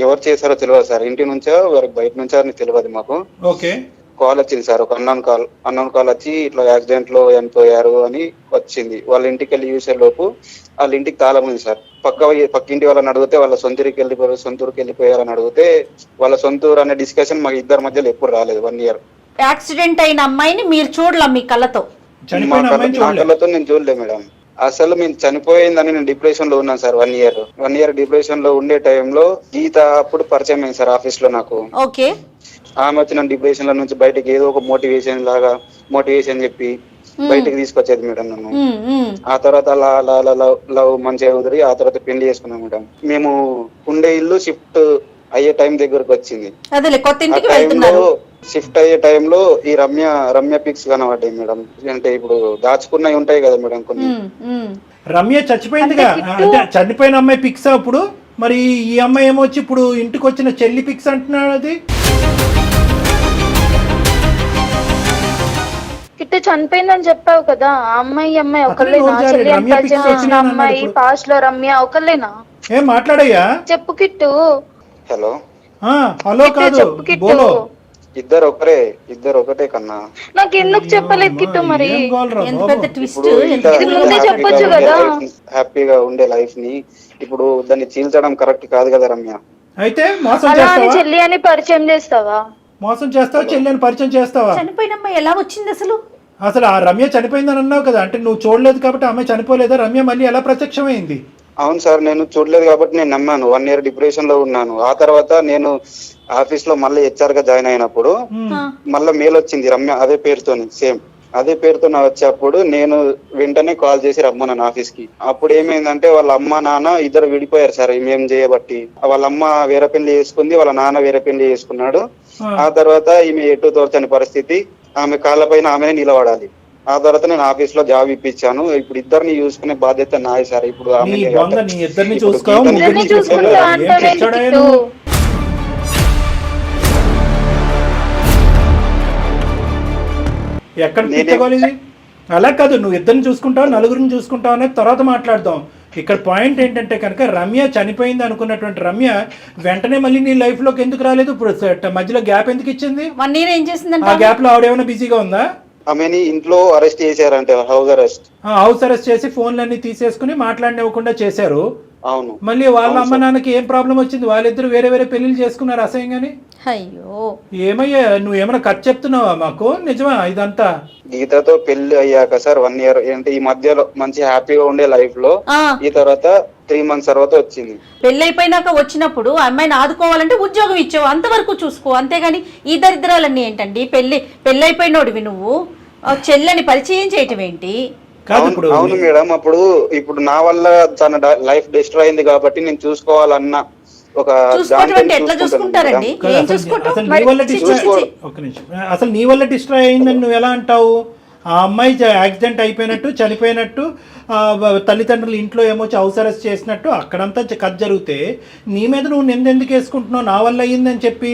ఎవరు చేశారో తెలియదు సార్. ఇంటి నుంచో బయట నుంచో అని తెలియదు మాకు. ఓకే. కాల్ వచ్చింది సార్, ఒక అన్నోన్ కాల్ వచ్చి ఇట్లా యాక్సిడెంట్ లో చనిపోయారు అని వచ్చింది. వాళ్ళ ఇంటికి వెళ్ళి చూసే లోపు వాళ్ళ ఇంటికి తాళం ఉంది సార్. పక్కింటి వాళ్ళని అడిగితే వాళ్ళ సొంతూరుకి వెళ్ళిపోయారని అడిగితే వాళ్ళ సొంతూరు అనే డిస్కషన్ మాకు ఇద్దరి మధ్యలో ఎప్పుడు రాలేదు. 1 year. యాక్సిడెంట్ అయిన అమ్మాయిని మీరు చూడలా మీ కళ్ళతో? మా కళ్ళతో నేను చూడలేదు మేడం. అసలు మేము చనిపోయిందని నేను డిప్రెషన్ లో ఉన్నాను సార్. 1 year డిప్రెషన్ లో ఉండే టైంలో గీత అప్పుడు పరిచయం అయింది సార్ ఆఫీస్ లో నాకు. ఓకే. ఆమె వచ్చిన డిప్రెషన్ లో నుంచి బయటకి ఏదో ఒక మోటివేషన్ చెప్పి బయటకు తీసుకొచ్చేది మేడం నన్ను. ఆ తర్వాత అలా లవ్ మంచిగా కుదిరి ఆ తర్వాత పెళ్లి చేసుకున్నాం మేడం. మేము ఉండే ఇల్లు షిఫ్ట్ అయ్యే టైం దగ్గరకు వచ్చింది. షిఫ్ట్ అయ్యే టైంలో ఈ రమ్య పిక్స్ కనబడ్డాయి మేడం. అంటే ఇప్పుడు దాచుకున్నవి ఉంటాయి కదా మేడం కొన్ని. రమ్య చచ్చిపోయిందిగా, అంటే చనిపోయిన అమ్మాయి పిక్స్. అప్పుడు మరి ఈ అమ్మాయి ఏమొచ్చి ఇప్పుడు ఇంటికి వచ్చిన చెల్లి పిక్స్ అంటున్నాడు. అది కిట్టు చనిపోయిందని చెప్పావు కదా, ఆ అమ్మాయి ఒకళ్ళేనా? చెల్లి అని పరిచయం చేసిన అమ్మాయి పాస్ట్ లో రమ్య ఒకళ్ళేనా? ఏం మాట్లాడయ్యా? చెప్పు కిట్టు. హలో కాదు, ఇద్దరు ఒకటే కన్నా. నాకు ఎందుకు చెప్పలేదు కిట్టు? మరి చెప్పొచ్చు కదా. హ్యాపీగా ఉండే లైఫ్ ని ఇప్పుడు దాన్ని చీల్చడం కరెక్ట్ కాదు కదా రమ్య. అయితే చెల్లి అని పరిచయం చేస్తావా? మోసం చేస్తావా? చెల్లి అని పరిచయం చేస్తావా? చనిపోయిన అమ్మాయి ఎలా వచ్చింది అసలు? ఆ రమ్య చనిపోయిందని అన్నావు కదా, అంటే నువ్వు చూడలేదు కాబట్టి అమ్మాయి చనిపోలేదా? రమ్య మళ్ళీ ఎలా ప్రత్యక్షమైంది? అవును సార్, నేను చూడలేదు కాబట్టి నేను నమ్మాను. 1 year డిప్రెషన్ లో ఉన్నాను. ఆ తర్వాత నేను ఆఫీస్ లో మళ్ళీ HR గా జాయిన్ అయినప్పుడు మళ్ళీ మెయిల్ వచ్చింది రమ్య అదే పేరుతోని, సేమ్ అదే పేరుతో వచ్చేప్పుడు నేను వెంటనే కాల్ చేసి రమ్మన్నాను ఆఫీస్ కి. అప్పుడు ఏమైందంటే వాళ్ళ అమ్మ నాన్న ఇద్దరు విడిపోయారు సార్ మేము చేయబట్టి. వాళ్ళ అమ్మ వేరే పెళ్లి చేసుకుంది, వాళ్ళ నాన్న వేరే పెళ్లి చేసుకున్నాడు. ఆ తర్వాత ఈమె ఎటు తోచని పరిస్థితి, ఆమె కాళ్ళపైన ఆమెనే నిలబడాలి. ఆ తర్వాత నేను ఆఫీస్ లో జాబ్ ఇప్పించాను. ఇప్పుడు ఇద్దరిని చూసుకునే బాధ్యత నాది సార్. ఇప్పుడు ఎక్కడ తీసుకోవాలి? అలా కాదు, నువ్వు ఇద్దరిని చూసుకుంటావు, నలుగురిని చూసుకుంటావు అనేది తర్వాత మాట్లాడదాం. ఇక్కడ పాయింట్ ఏంటంటే కనుక రమ్య చనిపోయింది అనుకున్నటువంటి రమ్య వెంటనే మళ్ళీ నీ లైఫ్ లోకి ఎందుకు రాలేదు? ఇప్పుడు మధ్యలో గ్యాప్ ఎందుకు ఇచ్చింది? ఆ గ్యాప్ లో ఆవిడేమైనా బిజీగా ఉందా? ఆమెని ఇంట్లో అరెస్ట్ చేశారంటే హౌస్ అరెస్ట్ చేసి ఫోన్లన్నీ తీసేసుకుని మాట్లాడనివ్వకుండా చేశారు. అవును. మళ్ళీ వాళ్ళ అమ్మ నాన్నకి ఏం ప్రాబ్లం వచ్చింది? వాళ్ళిద్దరు వేరే పెళ్లిళ్ళు చేసుకున్నారు అసహ్యంగాని. అయ్యో ఏమయ్యా, నువ్వు ఏమైనా ఖర్చు చెప్తున్నావా మాకు? నిజమా ఇదంతా? గీతతో పెళ్లి అయ్యాక సార్ 1 year అంటే ఈ మధ్యలో మంచి హ్యాపీగా ఉండే లైఫ్ లో ఈ తర్వాత 3 months తర్వాత వచ్చింది. పెళ్లి అయిపోయినాక వచ్చినప్పుడు అమ్మాయిని ఆదుకోవాలంటే ఉద్యోగం ఇచ్చావు, అంతవరకు చూసుకో. అంతేగాని ఈ దరిద్రాలన్నీ ఏంటండి? పెళ్లి అయిపోయినోడివి నువ్వు చెల్లని పరిచయం చేయటం ఏంటి? కాదు ఇప్పుడు అవును మేడం. ఇప్పుడు నా వల్ల తన లైఫ్ డిస్ట్రాయ్ అయింది కాబట్టి నేను చూసుకోవాలన్న ఒక చూసుకోవటం అంటే ఎట్లా చూసుకుంటారండి? కాదు, ఏం అసలు చూసుకోవటం? అసలు నీ వల్ల ఒక్క నిమిషం, అసలు నీ వల్ల డిస్ట్రాయ్ అయిందని నువ్వు ఎలా అంటావు? ఆ అమ్మాయి యాక్సిడెంట్ అయిపోయినట్టు, చనిపోయినట్టు, తల్లిదండ్రులు ఇంట్లో ఏమో హౌస్ అరెస్ట్ చేసినట్టు అక్కడంతా కథ జరిగితే నీ మీద నువ్వు నిందెందుకు వేసుకుంటున్నావు? నా వల్ల అయ్యిందని చెప్పి.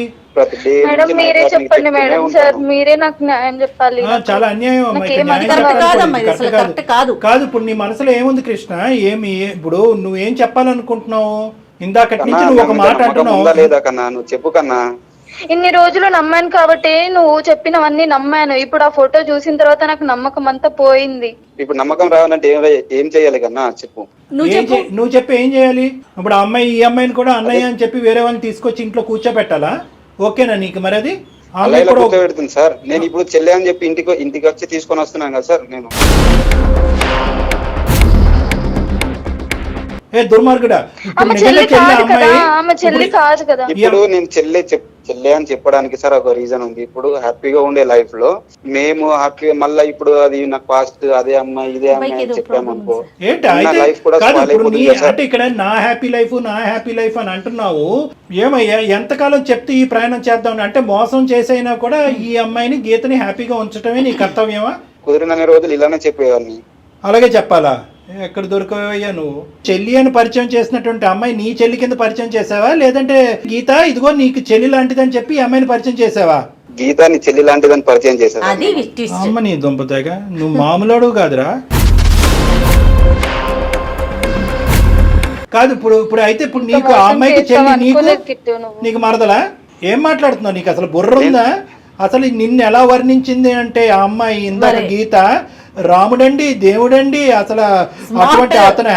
మేడం మీరే చెప్పండి మేడం, సార్ మీరే నాకు న్యాయం చెప్పాలి. చాలా అన్యాయం అమ్మా, ఇక్కడ న్యాయం చెప్పాలి. కరెక్ట్ కాదు. కాదు, ఇప్పుడు నీ మనసులో ఏముంది కృష్ణ? ఇప్పుడు నువ్వేం చెప్పాలనుకుంటున్నావు? ఇందాకటి నుంచి నువ్వు ఒక మాట అంటున్నావు. చెప్పు కన్నా. ఇన్ని రోజులు నమ్మాను కాబట్టి నువ్వు చెప్పినవన్నీ నమ్మాను. ఇప్పుడు ఆ ఫోటో చూసిన తర్వాత నాకు నమ్మకం అంతా పోయింది. ఇప్పుడు నమ్మకం రావాలంటే ఏం చేయాలి కన్నా చెప్పు. నువ్వు చెప్పి ఏం చేయాలి? ఇప్పుడు ఆ అమ్మాయి ఈ అమ్మాయిని కూడా అన్నయ్య అని చెప్పి వేరే వాళ్ళని తీసుకొచ్చి ఇంట్లో కూర్చోబెట్టాలా? ఓకేనా నీకు? మరి అది కూర్చోబెడుతుంది సార్. నేను ఇప్పుడు చెల్లె అని చెప్పి ఇంటికి వచ్చి తీసుకొని వస్తున్నాను కదా సార్. నేను దుర్మార్గుడా, చెల్లి కాదు కదా. ఇప్పుడు నేను చెల్లె అని చెప్పడానికి సార్ ఒక రీజన్ ఉంది. ఇప్పుడు హ్యాపీగా ఉండే లైఫ్ లో మేము హ్యాపీగా మళ్ళీ ఇప్పుడు అది నాకు పాస్ట్ అదే అమ్మాయి ఇదే అమ్మాయి అని చెప్పామనుకో లైఫ్ కూడా అంటే ఇక్కడ నా హ్యాపీ లైఫ్ అని అంటున్నావు. ఏమయ్యా, ఎంతకాలం చెప్తే ఈ ప్రయాణం చేద్దాం అంటే మోసం చేసైనా కూడా ఈ అమ్మాయిని గీతని హ్యాపీగా ఉంచడమే నీ కర్తవ్యమా? కుదిరినన్ని రోజులు ఇలానే చెప్పేవాడిని. అలాగే చెప్పాలా? ఎక్కడ దొరకవయ్యా నువ్వు? చెల్లి అని పరిచయం చేసినటువంటి అమ్మాయి నీ చెల్లి కింద పరిచయం చేసావా, లేదంటే గీత ఇదిగో నీకు చెల్లి లాంటిదని చెప్పి అమ్మాయిని పరిచయం చేసావా? గీత నీ చెల్లి లాంటిదని పరిచయం చేసావా? అమ్మ నీ దుంపతేగా, నువ్వు మామూలుడు కాదురా. కాదు, ఇప్పుడు అయితే ఇప్పుడు నీకు ఆ అమ్మాయికి చెల్లి, నీకు మరదలా? ఏం మాట్లాడుతున్నావు? నీకు అసలు బుర్ర ఉందా? అసలు నిన్ను ఎలా వర్ణించింది అంటే ఆ అమ్మాయి ఇందాక గీత, రాముడండి, దేవుడండి, అసలు అటువంటి అతను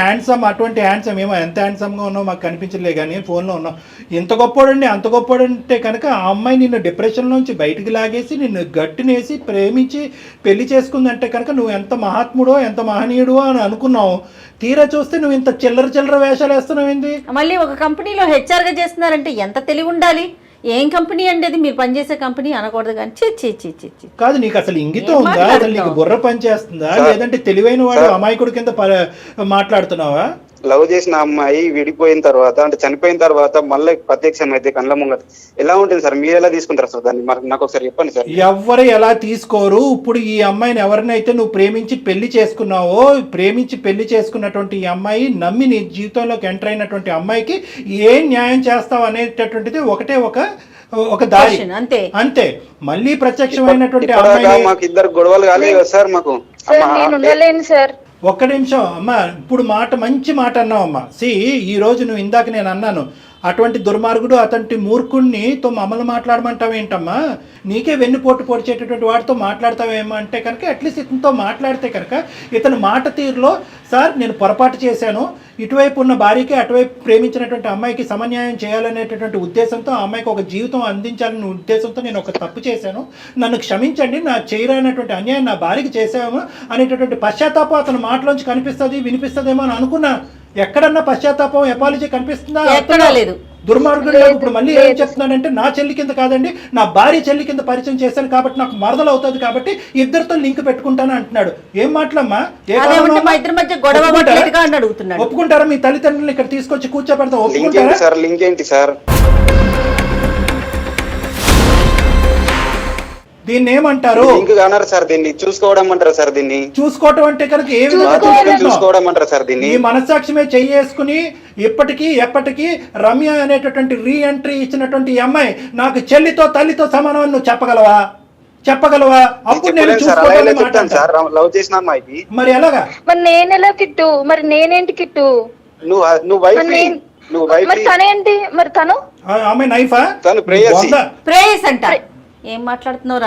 అటువంటి హ్యాండ్సమ్ ఏమో ఎంత హ్యాండ్సమ్ గా ఉన్నావు మాకు కనిపించలే కానీ ఫోన్లో ఉన్నావు. ఇంత గొప్పోడండి, అంత గొప్పోడంటే కనుక ఆ అమ్మాయి నిన్ను డిప్రెషన్ నుంచి బయటికి లాగేసి నిన్ను గట్టినేసి ప్రేమించి పెళ్లి చేసుకుందంటే కనుక నువ్వు ఎంత మహాత్ముడో ఎంత మహనీయుడో అని అనుకున్నావు. తీరా చూస్తే నువ్వు ఇంత చిల్లర వేషాలు వేస్తున్నావు ఏంది? మళ్ళీ ఒక కంపెనీలో హెచ్ఆర్ గా చేస్తున్నారంటే ఎంత తెలివి ఉండాలి? ఏం కంపెనీ అండి అది? మీరు పనిచేసే కంపెనీ అనకూడదు కానీ. కాదు, నీకు అసలు ఇంగితం ఉందా? అసలు నీకు బుర్ర పనిచేస్తుందా? లేదంటే తెలివైన వాడు అమాయకుడి కింద మాట్లాడుతున్నావా? లవ్ చేసిన అమ్మాయి విడిపోయిన తర్వాత అంటే చనిపోయిన తర్వాత మళ్ళీ ప్రత్యక్షం అయితే కళ్ళ ముంగట ఎలా ఉంటుంది సార్? మీరు ఎలా తీసుకుంటారు సార్ దాన్ని? నాకు ఒకసారి చెప్పండి సార్. ఎవరు ఎలా తీసుకోరు. ఇప్పుడు ఈ అమ్మాయిని ఎవరినైతే నువ్వు ప్రేమించి పెళ్లి చేసుకున్నటువంటి ఈ అమ్మాయి నమ్మి నీ జీవితంలోకి ఎంటర్ అయినటువంటి అమ్మాయికి ఏం న్యాయం చేస్తావు అనేటటువంటిది ఒకటే ఒక దారి, అంతే. మళ్ళీ ప్రత్యక్షమైనటువంటి అమ్మాయి మాకు ఇద్దరు గొడవలు కాలేదు సార్. మాకు సార్ ఒక్క నిమిషం అమ్మా, ఇప్పుడు మంచి మాట అన్నావు అమ్మా. ఈ రోజు నువ్వు ఇందాక నేను అన్నాను, అటువంటి దుర్మార్గుడు అటువంటి మూర్ఖుడిని తో మమ్మల్ని మాట్లాడమంటావేంటమ్మా? నీకే వెన్నుపోటు పొడిచేటటువంటి వాడితో మాట్లాడతావేమో అంటే కనుక అట్లీస్ట్ ఇతనితో మాట్లాడితే కనుక ఇతని మాట తీరులో, సార్ నేను పొరపాటు చేశాను, ఇటువైపు ఉన్న భార్యకి అటువైపు ప్రేమించినటువంటి అమ్మాయికి సమన్యాయం చేయాలనేటటువంటి ఉద్దేశంతో, ఆ అమ్మాయికి ఒక జీవితం అందించాలనే ఉద్దేశంతో నేను ఒక తప్పు చేశాను, నన్ను క్షమించండి, నా చేయరానటువంటి అన్యాయం నా భార్యకి చేసాము అనేటటువంటి పశ్చాత్తాపం అతని మాటలోంచి కనిపిస్తుంది, వినిపిస్తుందేమో అని అనుకున్నా. ఎక్కడన్నా పశ్చాత్తాపం, ఎపాలజీ కనిపిస్తుందా? ఎక్కడా లేదు. దుర్మార్గుడు ఇప్పుడు మళ్ళీ ఏం చెప్తున్నాడంటే నా చెల్లి కింద కాదండి, నా భార్య చెల్లి కింద పరిచయం చేశాను కాబట్టి నాకు మరదలు అవుతుంది కాబట్టి ఇద్దరితో లింక్ పెట్టుకుంటాను అంటున్నాడు. ఏం మాటలమ్మా? ఒప్పుకుంటారా? మీ తల్లిదండ్రులు ఇక్కడ తీసుకొచ్చి కూర్చోబెడతా ఒప్పుకుంటారా? లింక్ ఏంటి సార్? దీన్ని ఏమంటారు? సార్ దీన్ని చూసుకోవడం అంటారు సార్. దీన్ని చూసుకోవడం అంటే కనుక ఏ చూసుకోవడం అంటారు సార్? దీన్ని ఈ మనస్సాక్షిమే చెయ్యేసుకుని ఇప్పటికీ ఎప్పటికీ రమ్య అనేటటువంటి రీ ఎంట్రీ ఇచ్చినటువంటి ఈ అమ్మాయి నాకు చెల్లితో తల్లితో సమానం అని నువ్వు చెప్పగలవా? అప్పుడు నేను లవ్ చేసిన అమ్మాయికి మరి ఎలాగా? మరి నేను ఎలా కిట్టు? మరి నేనేంటి కిట్టు? నువ్వు వైఫ్ తనేంటి? మరి తను ఆమె నైఫా? తను ప్రేయస్ అంట. ఏం మాట్లాడుతున్నావు?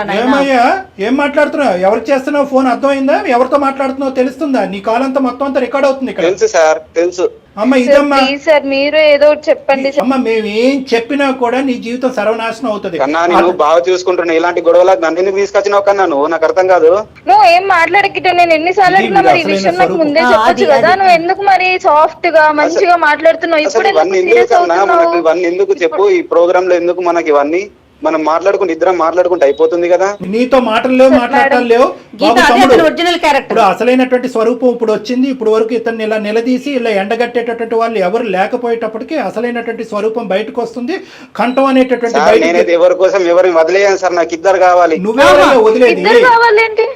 ఏం మాట్లాడుతున్నావు? ఎవరికి చేస్తున్నావు ఫోన్? అర్థమైందా? ఎవరితో మాట్లాడుతున్నావు తెలుస్తుందా? నీ కాల్ అంతా మొత్తం అంతా రికార్డ్ అవుతుంది ఇక్కడ. తెలుసు సార్, తెలుసు. అమ్మ ఇదమ్మా సార్, మీరు ఏదో చెప్పండి అమ్మ. మేమేం చెప్పినా కూడా నీ జీవితం సర్వనాశనం అవుతుంది. కన్నా నేను బాగా చూసుకుంటున్నా, ఇలాంటి గొడవలు నన్ను ఎందుకు తీసుకొచ్చినావు కన్నా? నువ్వు నాకు అర్థం కాదు. నువ్వు ఏం మాట్లాడకిట్టు? నేను ఎన్నిసార్లు అడిగినా మరి ఈ విషయం నాకు ముందే చెప్పొచ్చు కదా. నువ్వు ఎందుకు మరి సాఫ్ట్ గా మంచిగా మాట్లాడుతున్నావు? ఇప్పుడు ఇవన్నీ ఎందుకు చెప్పు? ఈ ప్రోగ్రామ్ లో ఎందుకు మనకి ఇవన్నీ? మనం మాట్లాడుకుంటే ఇద్దరం మాట్లాడుకుంటే అయిపోతుంది కదా. నీతో మాటలు లేవు, మాట్లాడటాలు లేవు. గీత బాబు అదే తమ్ముడు, అతని ఒరిజినల్ క్యారెక్టర్. ఇప్పుడు అసలైనటువంటి స్వరూపం ఇప్పుడు వచ్చింది. ఇప్పుడు వరకు ఇతన్ని ఇలా నిలదీసి ఇలా ఎండగట్టేటటువంటి వాళ్ళు ఎవరు లేకపోయేటప్పటికి అసలైనటువంటి స్వరూపం బయటకు వస్తుంది. కంఠం అనేటటువంటి సార్ నేనైతే ఎవరి కోసం ఎవరిని వదిలేయాను సార్, నాకు ఇద్దరు కావాలి. నువ్వెవరైనా వదిలేది? ఇద్దరు కావాలేంటి?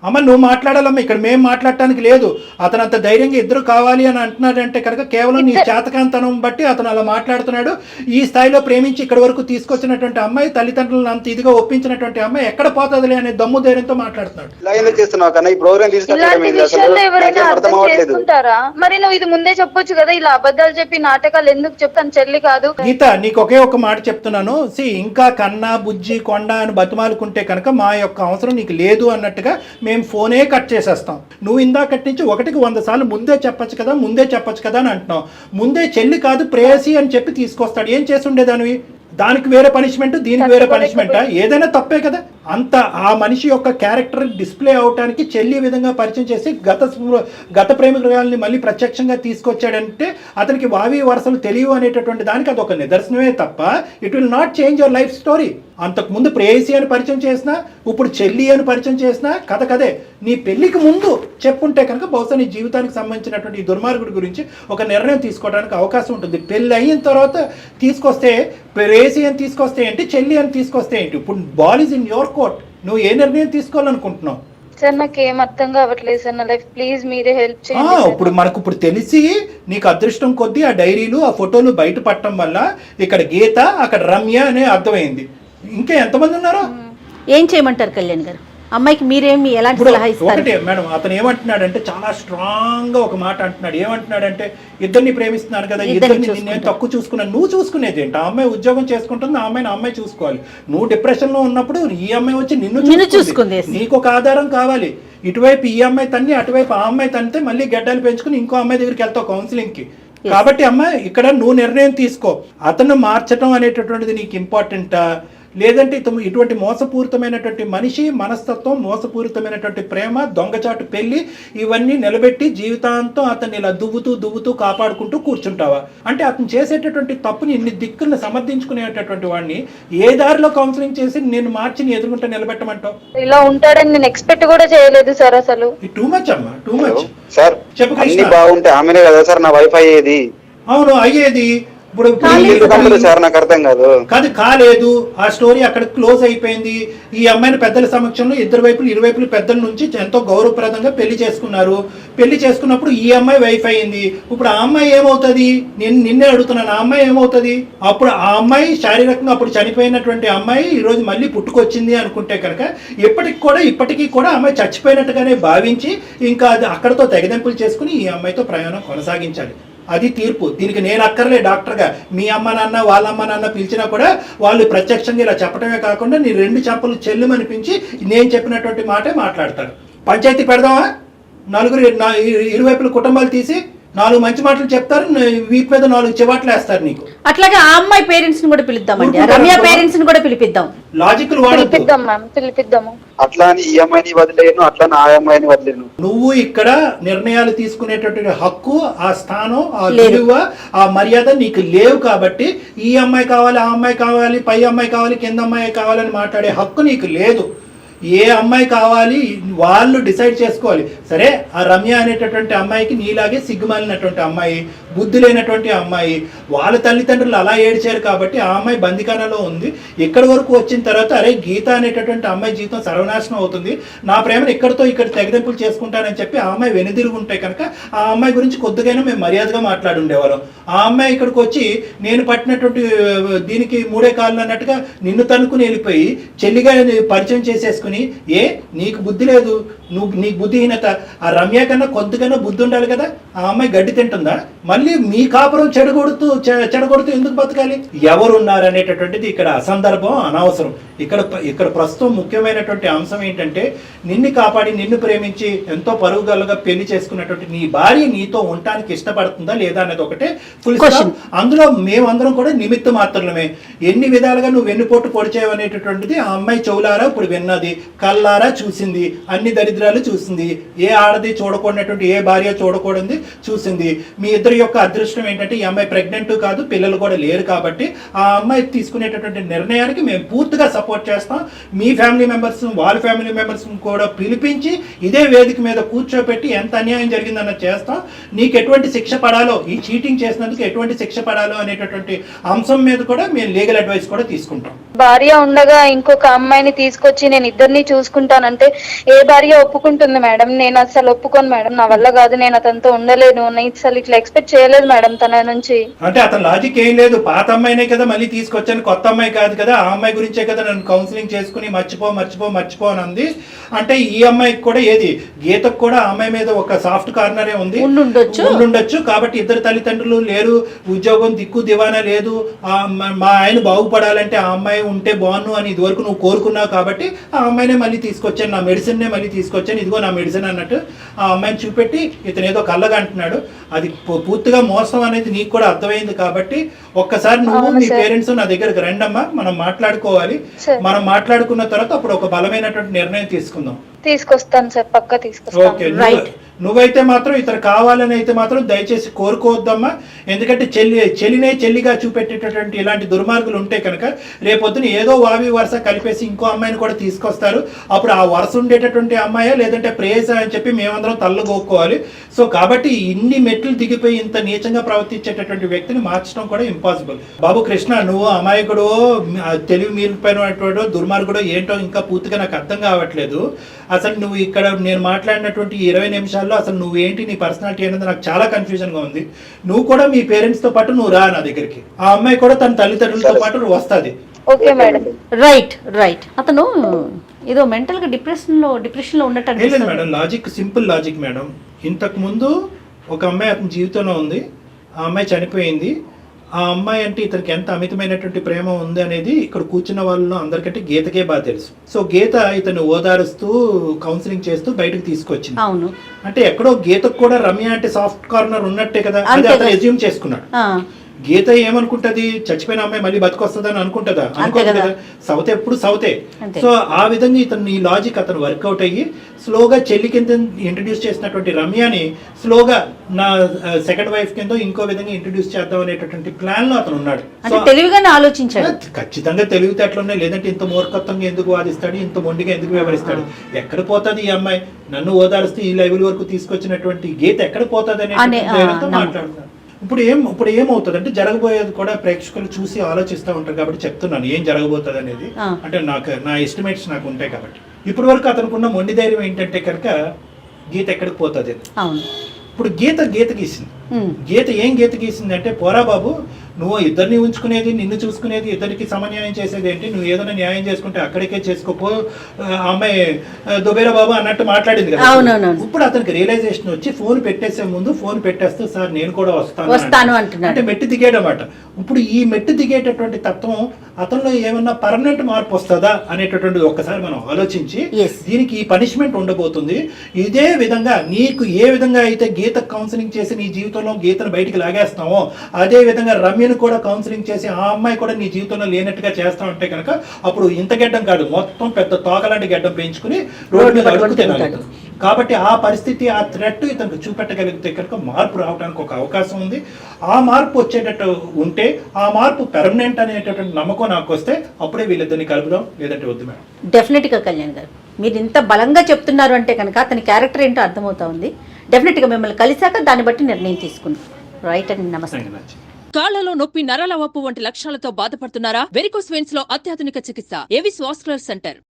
అమ్మ నువ్వు మాట్లాడాలమ్మా, ఇక్కడ మేము మాట్లాడటానికి లేదు. అతను అంత ధైర్యంగా ఇద్దరు కావాలి అని అంటున్నాడంటే కనుక కేవలం నీ చేతకాంతనం బట్టి అతను అలా మాట్లాడుతున్నాడు. ఈ స్థాయిలో ప్రేమించి ఇక్కడ వరకు తీసుకొచ్చినటువంటి అమ్మాయి, తల్లిదండ్రులను అంత ఇదిగా ఒప్పించినటువంటి అమ్మాయి ఎక్కడ పోతుందిలే అనే దమ్ము ధైర్యంతో మాట్లాడుతున్నాడు. ఇలా ఎందుకు చేస్తున్నావు కన్నా? ఈ ప్రోగ్రామ్ ఇలాంటి విషయాల్లో ఎవరైనా అర్థం చేసుకుంటారా? మరి నువ్వు ఇది ముందే చెప్పొచ్చు కదా, ఇలా అబద్ధాలు చెప్పి నాటకాలు ఎందుకు చెప్తాను? చెల్లి కాదు గీత, నీకు ఒకే ఒక మాట చెప్తున్నాను. ఇంకా కన్నా బుజ్జి కొండ అని బతిమాలుకుంటే కనుక మా యొక్క అవసరం నీకు లేదు అన్నట్టుగా మేము ఫోనే కట్ చేసేస్తాం. నువ్వు ఇందాకటి నుంచి 1కి 100 సార్లు ముందే చెప్పచ్చు కదా అని అంటున్నావు. ముందే చెల్లి కాదు ప్రేయసి అని చెప్పి తీసుకొస్తాడు. ఏం చేసి ఉండేదానివి? దానికి వేరే పనిష్మెంట్, దీనికి వేరే పనిష్మెంటా? ఏదైనా తప్పే కదా. అంత ఆ మనిషి యొక్క క్యారెక్టర్ డిస్ప్లే అవటానికి చెల్లి విధంగా పరిచయం చేసి గత ప్రేమికురాలని మళ్ళీ ప్రత్యక్షంగా తీసుకొచ్చాడంటే అతనికి వావి వరసలు తెలియవు అనేటటువంటి దానికి అదొక నిదర్శనమే తప్ప it will not change your life story. అంతకుముందు ప్రేయసి అని పరిచయం చేసినా, ఇప్పుడు చెల్లి అని పరిచయం చేసినా కథ కదే. నీ పెళ్లికి ముందు చెప్పుంటే కనుక బహుశా నీ జీవితానికి సంబంధించినటువంటి ఈ దుర్మార్గుడి గురించి ఒక నిర్ణయం తీసుకోవడానికి అవకాశం ఉంటుంది. పెళ్ళి అయిన తర్వాత తీసుకొస్తే ప్రేయసి అని తీసుకొస్తే ఏంటి, చెల్లి అని తీసుకొస్తే ఏంటి? ఇప్పుడు ball is in your court. నువ్వు ఏ నిర్ణయం తీసుకోవాలనుకుంటున్నావు? సార్ నాకు ఏం అర్థం కావట్లేదు సార్ నా లైఫ్, ప్లీజ్ మీరే హెల్ప్ చేయండి. ఇప్పుడు మనకు ఇప్పుడు తెలిసి నీకు అదృష్టం కొద్దీ ఆ డైరీలు ఆ ఫోటోలు బయట పట్టడం వల్ల ఇక్కడ గీత అక్కడ రమ్య అనే అర్థమైంది. ఇంకా ఎంతమంది ఉన్నారో? ఏం చేయమంటారు కళ్యాణ్ గారు? అమ్మాయికి మీరేమి ఎలాంటి సలహా ఇస్తారు? ఒకటే మేడం, అతను ఏమంటున్నాడంటే చాలా స్ట్రాంగ్ గా ఒక మాట అంటున్నాడు. ఏమంటున్నాడంటే ఇద్దరిని ప్రేమిస్తున్నాను కదా, ఇద్దరిని నేను తక్కువ చూసుకున్నాను. నువ్వు చూసుకునేది ఏంటి? ఆ అమ్మాయి ఉద్యోగం చేసుకుంటుంది, ఆ అమ్మాయిని అమ్మాయి చూసుకోవాలి. నువ్వు డిప్రెషన్ లో ఉన్నప్పుడు ఈ అమ్మాయి వచ్చి నిన్ను చూసుకుంది. నీకు ఒక ఆధారం కావాలి. ఇటువైపు ఈ అమ్మాయి తన్ని, అటువైపు ఆ అమ్మాయి తన్నితే మళ్ళీ గడ్డలు పెంచుకుని ఇంకో అమ్మాయి దగ్గరికి వెళ్తావు కౌన్సిలింగ్ కి. కాబట్టి అమ్మాయి ఇక్కడ నువ్వు నిర్ణయం తీసుకో. అతను మార్చడం అనేటటువంటిది నీకు ఇంపార్టెంటా, లేదంటే ఇటువంటి మోసపూరితమైనటువంటి మనిషి మనస్తత్వం, మోసపూరితమైనటువంటి ప్రేమ, దొంగచాటు పెళ్లి ఇవన్నీ నిలబెట్టి జీవితాంతం అతన్ని ఇలా దువ్వుతూ కాపాడుకుంటూ కూర్చుంటావా? అంటే అతను చేసేటటువంటి తప్పుని ఇన్ని దిక్కులను సమర్థించుకునేటటువంటి వాడిని ఏ దారిలో కౌన్సిలింగ్ చేసి నేను మార్చి నీ ఎదుర్కొంటే నిలబెట్టమంటావు? ఇలా ఉంటాడని నేను ఎక్స్పెక్ట్ కూడా చేయలేదు సార్ అసలు. టూ మచ్ అమ్మా, టూ మచ్. సార్ చెప్పు. అన్ని బాగుంటే ఆమెనే కదా సార్ నా వైఫ్ అయ్యేది. అవును అయ్యేది. ఇప్పుడు సార్ నాకు అర్థం కాదు. కాలేదు. ఆ స్టోరీ అక్కడ క్లోజ్ అయిపోయింది. ఈ అమ్మాయిని పెద్దల సమక్షంలో ఇరువైపులు పెద్దల నుంచి ఎంతో గౌరవప్రదంగా పెళ్లి చేసుకున్నారు. పెళ్లి చేసుకున్నప్పుడు ఈ అమ్మాయి వైఫ్ అయింది. ఇప్పుడు ఆ అమ్మాయి ఏమవుతుంది? నేను నిన్నే అడుగుతున్నాను, ఆ అమ్మాయి ఏమవుతుంది? అప్పుడు ఆ అమ్మాయి శారీరకంగా అప్పుడు చనిపోయినటువంటి అమ్మాయి ఈ రోజు మళ్ళీ పుట్టుకొచ్చింది అనుకుంటే కనుక ఇప్పటికీ కూడా అమ్మాయి చచ్చిపోయినట్టుగానే భావించి ఇంకా అది అక్కడతో తెగదెంపులు చేసుకుని ఈ అమ్మాయితో ప్రయాణం కొనసాగించాలి. అది తీర్పు. దీనికి నేను అక్కర్లే డాక్టర్గా. మీ అమ్మ నాన్న వాళ్ళ అమ్మ నాన్న పిలిచినా కూడా వాళ్ళు ప్రత్యక్షంగా ఇలా చెప్పడమే కాకుండా నీ 2 చెంపలు చెల్లుమనిపించి నేను చెప్పినటువంటి మాటే మాట్లాడతారు. పంచాయతీ పెడదామా? ఇరువైపుల కుటుంబాలు తీసి 4 మంచి మాటలు చెప్తారు, వీటి మీద 4 చివాట్లు వేస్తారు నీకు. అట్లాగే ఆ అమ్మాయి పేరెంట్స్ ని కూడా పిలుద్దామండి, రమ్య పేరెంట్స్ ని కూడా పిలిపిద్దాం. లాజికల్ పిలిపిద్దాము. అట్లా అని ఈ అమ్మాయిని వదిలేను, అట్లా ఆ అమ్మాయిని వదిలేను. నువ్వు ఇక్కడ నిర్ణయాలు తీసుకునేటటువంటి హక్కు, ఆ స్థానం, ఆ విలువ, ఆ మర్యాద నీకు లేవు. కాబట్టి ఈ అమ్మాయి కావాలి, ఆ అమ్మాయి కావాలి, పై అమ్మాయి కావాలి, కింద అమ్మాయి కావాలని మాట్లాడే హక్కు నీకు లేదు. ఏ అమ్మాయి కావాలి వాళ్ళు డిసైడ్ చేసుకోవాలి. సరే, ఆ రమ్య అనేటటువంటి అమ్మాయికి నీలాగే సిగ్గుమాలినటువంటి అమ్మాయి, బుద్ధి లేనటువంటి అమ్మాయి, వాళ్ళ తల్లిదండ్రులు అలా ఏడ్చారు కాబట్టి ఆ అమ్మాయి బందికానలో ఉంది. ఇక్కడి వరకు వచ్చిన తర్వాత అరే గీత అనేటటువంటి అమ్మాయి జీవితం సర్వనాశనం అవుతుంది, నా ప్రేమను ఇక్కడ తెగదెంపులు చేసుకుంటానని చెప్పి ఆ అమ్మాయి వెనుదిరుగుంటే కనుక ఆ అమ్మాయి గురించి కొద్దిగైనా మేము మర్యాదగా మాట్లాడుండేవాళ్ళం. ఆ అమ్మాయి ఇక్కడికి వచ్చి నేను పట్టినటువంటి దీనికి 3 కాళ్ళు అన్నట్టుగా నిన్ను తనుకుని వెళ్ళిపోయి చెల్లిగా పరిచయం చేసేసుకుని నీకు బుద్ధి లేదు, నీకు బుద్ధిహీనత. ఆ రమ్య కన్నా కొద్దిగానో బుద్ధి ఉండాలి కదా. ఆ అమ్మాయి గడ్డి తింటుందా? మళ్ళీ మీ కాపురం చెడగొడుతూ ఎందుకు బతకాలి? ఎవరున్నారు అనేటటువంటిది ఇక్కడ అసందర్భం, అనవసరం. ఇక్కడ ప్రస్తుతం ముఖ్యమైనటువంటి అంశం ఏంటంటే నిన్ను కాపాడి నిన్ను ప్రేమించి ఎంతో పరుగుగలగా పెళ్లి చేసుకున్నటువంటి నీ భార్య నీతో ఉండటానికి ఇష్టపడుతుందా లేదా అనేది ఒకటే ఫుల్ స్టాప్. అందులో మేమందరం కూడా నిమిత్త మాత్రమే. ఎన్ని విధాలుగా నువ్వు వెన్నుపోటు పొడిచేవనేటటువంటిది ఆ అమ్మాయి చెవులారా ఇప్పుడు విన్నది. కల్లారా చూసింది, అన్ని దరిద్రాలు చూసింది, ఏ ఆడది చూడకూడనటువంటి ఏ భార్య చూడకూడదు చూసింది. మీ ఇద్దరి యొక్క అదృష్టం ఏంటంటే ఈ అమ్మాయి ప్రెగ్నెంట్ కాదు, పిల్లలు కూడా లేరు. కాబట్టి ఆ అమ్మాయి తీసుకునేటటువంటి నిర్ణయానికి మేము పూర్తిగా సపోర్ట్ చేస్తాం. మీ ఫ్యామిలీ మెంబర్స్ వాళ్ళ ఫ్యామిలీ మెంబర్స్ కూడా పిలిపించి ఇదే వేదిక మీద కూర్చోపెట్టి ఎంత అన్యాయం జరిగిందన్న చేస్తాం. నీకు ఎటువంటి శిక్ష పడాలో, ఈ చీటింగ్ చేసినందుకు ఎటువంటి శిక్ష పడాలో అనేటటువంటి అంశం మీద కూడా మేము లీగల్ అడ్వైస్ కూడా తీసుకుంటాం. భార్య ఉండగా ఇంకొక అమ్మాయిని తీసుకొచ్చి నేను ఇద్దరిని చూసుకుంటానంటే ఏ భార్య ఒప్పుకుంటుంది మేడం? నేను అసలు ఒప్పుకోను మేడం, నా వల్ల కాదు, నేను అతనితో ఉండలేను. నేను అసలు ఇట్లా ఎక్స్పెక్ట్ చేయలేదు మేడం తన నుంచి. అంటే అతను లాజిక్ ఏం లేదు, పాత అమ్మాయినే కదా మళ్ళీ తీసుకొచ్చాను, కొత్త అమ్మాయి కాదు కదా, ఆ అమ్మాయి గురించే కదా నన్ను కౌన్సిలింగ్ చేసుకుని మర్చిపో అని అంది. అంటే ఈ అమ్మాయికి కూడా ఏది గీతకు కూడా ఆ అమ్మాయి మీద ఒక సాఫ్ట్ కార్నరే ఉంది, ఉండుండొచ్చు. కాబట్టి ఇద్దరు తల్లిదండ్రులు లేరు, ఉద్యోగం దిక్కు దివానా లేదు, మా ఆయన బాగుపడాలంటే ఆ అమ్మాయి ఉంటే బాగున్ను అని ఇదివరకు నువ్వు కోరుకున్నావు. కాబట్టి ఆ అమ్మాయినే మళ్ళీ తీసుకొచ్చాను, నా మెడిసిన్నే మళ్ళీ తీసుకొచ్చాను, ఇదిగో నా మెడిసిన్ అన్నట్టు ఆ అమ్మాయిని చూపెట్టి ఇతను ఏదో కళ్ళగా అంటున్నాడు. అది పూర్తిగా మోసం అనేది నీకు కూడా అర్థమైంది. కాబట్టి ఒక్కసారి నువ్వు మీ పేరెంట్స్ నా దగ్గరకు రండమ్మా, మనం మాట్లాడుకోవాలి. మనం మాట్లాడుకున్న తర్వాత అప్పుడు ఒక బలమైనటువంటి నిర్ణయం తీసుకుందాం. తీసుకొస్తాను సార్, పక్కా తీసుకొస్తాను. నువ్వైతే మాత్రం ఇతను కావాలని అయితే మాత్రం దయచేసి కోరుకోవద్దమ్మా. ఎందుకంటే చెల్లినే చెల్లిగా చూపెట్టేటటువంటి ఇలాంటి దుర్మార్గులు ఉంటే కనుక రేపొద్దున ఏదో వావి వరుస కలిపేసి ఇంకో అమ్మాయిని కూడా తీసుకొస్తారు. అప్పుడు ఆ వరుస ఉండేటటువంటి అమ్మాయా లేదంటే ప్రేయస అని చెప్పి మేమందరం తల్లు గోక్కోవాలి. సో కాబట్టి ఇన్ని మెట్లు దిగిపోయి ఇంత నీచంగా ప్రవర్తించేటటువంటి వ్యక్తిని మార్చడం కూడా ఇంపాసిబుల్. బాబు కృష్ణ, నువ్వు అమాయకుడు, తెలివి మీరిపోయినటువంటి దుర్మార్గుడు ఏంటో ఇంకా పూర్తిగా నాకు అర్థం కావట్లేదు. అసలు నువ్వు ఇక్కడ నేను మాట్లాడినటువంటి 20 నిమిషాల్లో అసలు నువ్వేంటి, నీ పర్సనాలిటీ అనేది నాకు చాలా కన్ఫ్యూజన్ గా ఉంది. నువ్వు కూడా మీ పేరెంట్స్ తో పాటు నువ్వు రా నా దగ్గరికి, ఆ అమ్మాయి కూడా తన తల్లిదండ్రులతో పాటు వస్తుంది. Okay madam. రైట్. అతను ఏదో మెంటల్ గా డిప్రెషన్ లో ఉన్నట్టు లేదు madam, logic simple logic madam. ఇంతకు ముందు ఒక అమ్మాయి అతని జీవితంలో ఉంది, ఆ అమ్మాయి చనిపోయింది. ఆ అమ్మాయి అంటే ఇతనికి ఎంత అమితమైనటువంటి ప్రేమ ఉంది అనేది ఇక్కడ కూర్చున్న వాళ్ళలో అందరికంటే గీతకే బాగా తెలుసు. సో గీత ఇతను ఓదారుస్తూ కౌన్సిలింగ్ చేస్తూ బయటకు తీసుకొచ్చింది. అవును. అంటే ఎక్కడో గీతకు కూడా రమ్య అంటే సాఫ్ట్ కార్నర్ ఉన్నట్టే కదా, అది అతను ఎజ్యూమ్ చేసుకున్నాడు. గీత ఏమనుకుంటది, చచ్చిపోయిన అమ్మాయి మళ్ళీ బతుకొస్తుందని అనుకుంటుందా? అనుకోదు కదా. సౌతే ఎప్పుడు సౌతే. సో ఆ విధంగా ఇతను ఈ లాజిక్ అతను వర్కౌట్ అయ్యి స్లోగా చెల్లి కింద ఇంట్రడ్యూస్ చేసినటువంటి రమ్యని స్లోగా నా సెకండ్ వైఫ్ కింద ఇంకో విధంగా ఇంట్రడ్యూస్ చేద్దాం అనేటటువంటి ప్లాన్ లో అతను ఉన్నాడు. తెలివిగానే ఆలోచించాడు. ఖచ్చితంగా తెలివితేటలున్నాయి, లేదంటే ఇంత మూర్ఖత్వంగా ఎందుకు వాదిస్తాడు, ఇంత మొండిగా ఎందుకు వ్యవహరిస్తాడు? ఎక్కడ పోతుంది ఈ అమ్మాయి? నన్ను ఓదారుస్తూ ఈ లెవెల్ వరకు తీసుకొచ్చినటువంటి గీత ఎక్కడ పోతుంది అనేది మాట్లాడుతున్నాను. ఇప్పుడు ఏమవుతుంది అంటే జరగబోయేది కూడా ప్రేక్షకులు చూసి ఆలోచిస్తూ ఉంటారు కాబట్టి చెప్తున్నాను ఏం జరగబోతుంది అనేది. అంటే నా ఎస్టిమేట్స్ నాకు ఉంటాయి కాబట్టి. ఇప్పటి వరకు అతనుకున్న మొండి ధైర్యం ఏంటంటే కనుక గీత ఎక్కడికి పోతుంది. ఇప్పుడు గీత గీసింది. గీత గీసింది అంటే, పోరా బాబు, నువ్వు ఇద్దరిని ఉంచుకునేది, నిన్ను చూసుకునేది, ఇద్దరికి సమన్యాయం చేసేది ఏంటి? నువ్వు ఏదైనా న్యాయం చేసుకుంటే అక్కడికే చేసుకోపో, అమ్మాయి దుబేరా బాబు అన్నట్టు మాట్లాడింది కదా. ఇప్పుడు అతనికి రియలైజేషన్ వచ్చి ఫోన్ పెట్టేసే ముందు ఫోన్ పెట్టేస్తే సార్ నేను కూడా వస్తాను అంటే మెట్టు దిగేటమాట. ఇప్పుడు ఈ మెట్టు దిగేటటువంటి తత్వం అతనిలో ఏమన్నా పర్మనెంట్ మార్పు వస్తుందా అనేటటువంటిది ఒక్కసారి మనం ఆలోచించి దీనికి ఈ పనిష్మెంట్ ఉండబోతుంది. ఇదే విధంగా నీకు ఏ విధంగా అయితే గీత కౌన్సిలింగ్ చేసి నీ జీవితంలో గీతను బయటికి లాగేస్తామో అదే విధంగా రమ్యను కూడా కౌన్సిలింగ్ చేసి ఆ అమ్మాయి కూడా నీ జీవితంలో లేనట్టుగా చేస్తా ఉంటే కనుక అప్పుడు ఇంత గెడ్డం కాదు, మొత్తం పెద్ద తోకలాంటి గెడ్డం పెంచుకుని రోడ్డు మీద అడుగుతున్నాడు. కాబట్టి ఆ పరిస్థితి, ఆ థ్రెట్ ఇతనికి చూపెట్టగలిగితే కనుక మార్పు రావడానికి ఒక అవకాశం ఉంది. ఆ మార్పు వచ్చేటట్టు ఉంటే, ఆ మార్పు పెర్మనెంట్ అనేటటువంటి నమ్మకం నాకు వస్తే అప్పుడే వీళ్ళిద్దరిని కలుపుదాం, లేదంటే వద్దు మేడం. డెఫినెట్గా కళ్యాణ్ గారు, మీరు ఇంత బలంగా చెప్తున్నారు అంటే కనుక అతని క్యారెక్టర్ ఏంటో అర్థమవుతా ఉంది. డెఫినెట్గా మిమ్మల్ని కలిసాక దాన్ని బట్టి నిర్ణయం తీసుకుందాం. రైట్ అండి, నమస్తే. కాళ్లలో నొప్పి, నరాల వాపు వంటి లక్షణాలతో బాధపడుతున్నారా? వెరికోస్ వెయిన్స్ లో అత్యాధునిక చికిత్స ఏవిస్ వాస్కులర్ సెంటర్.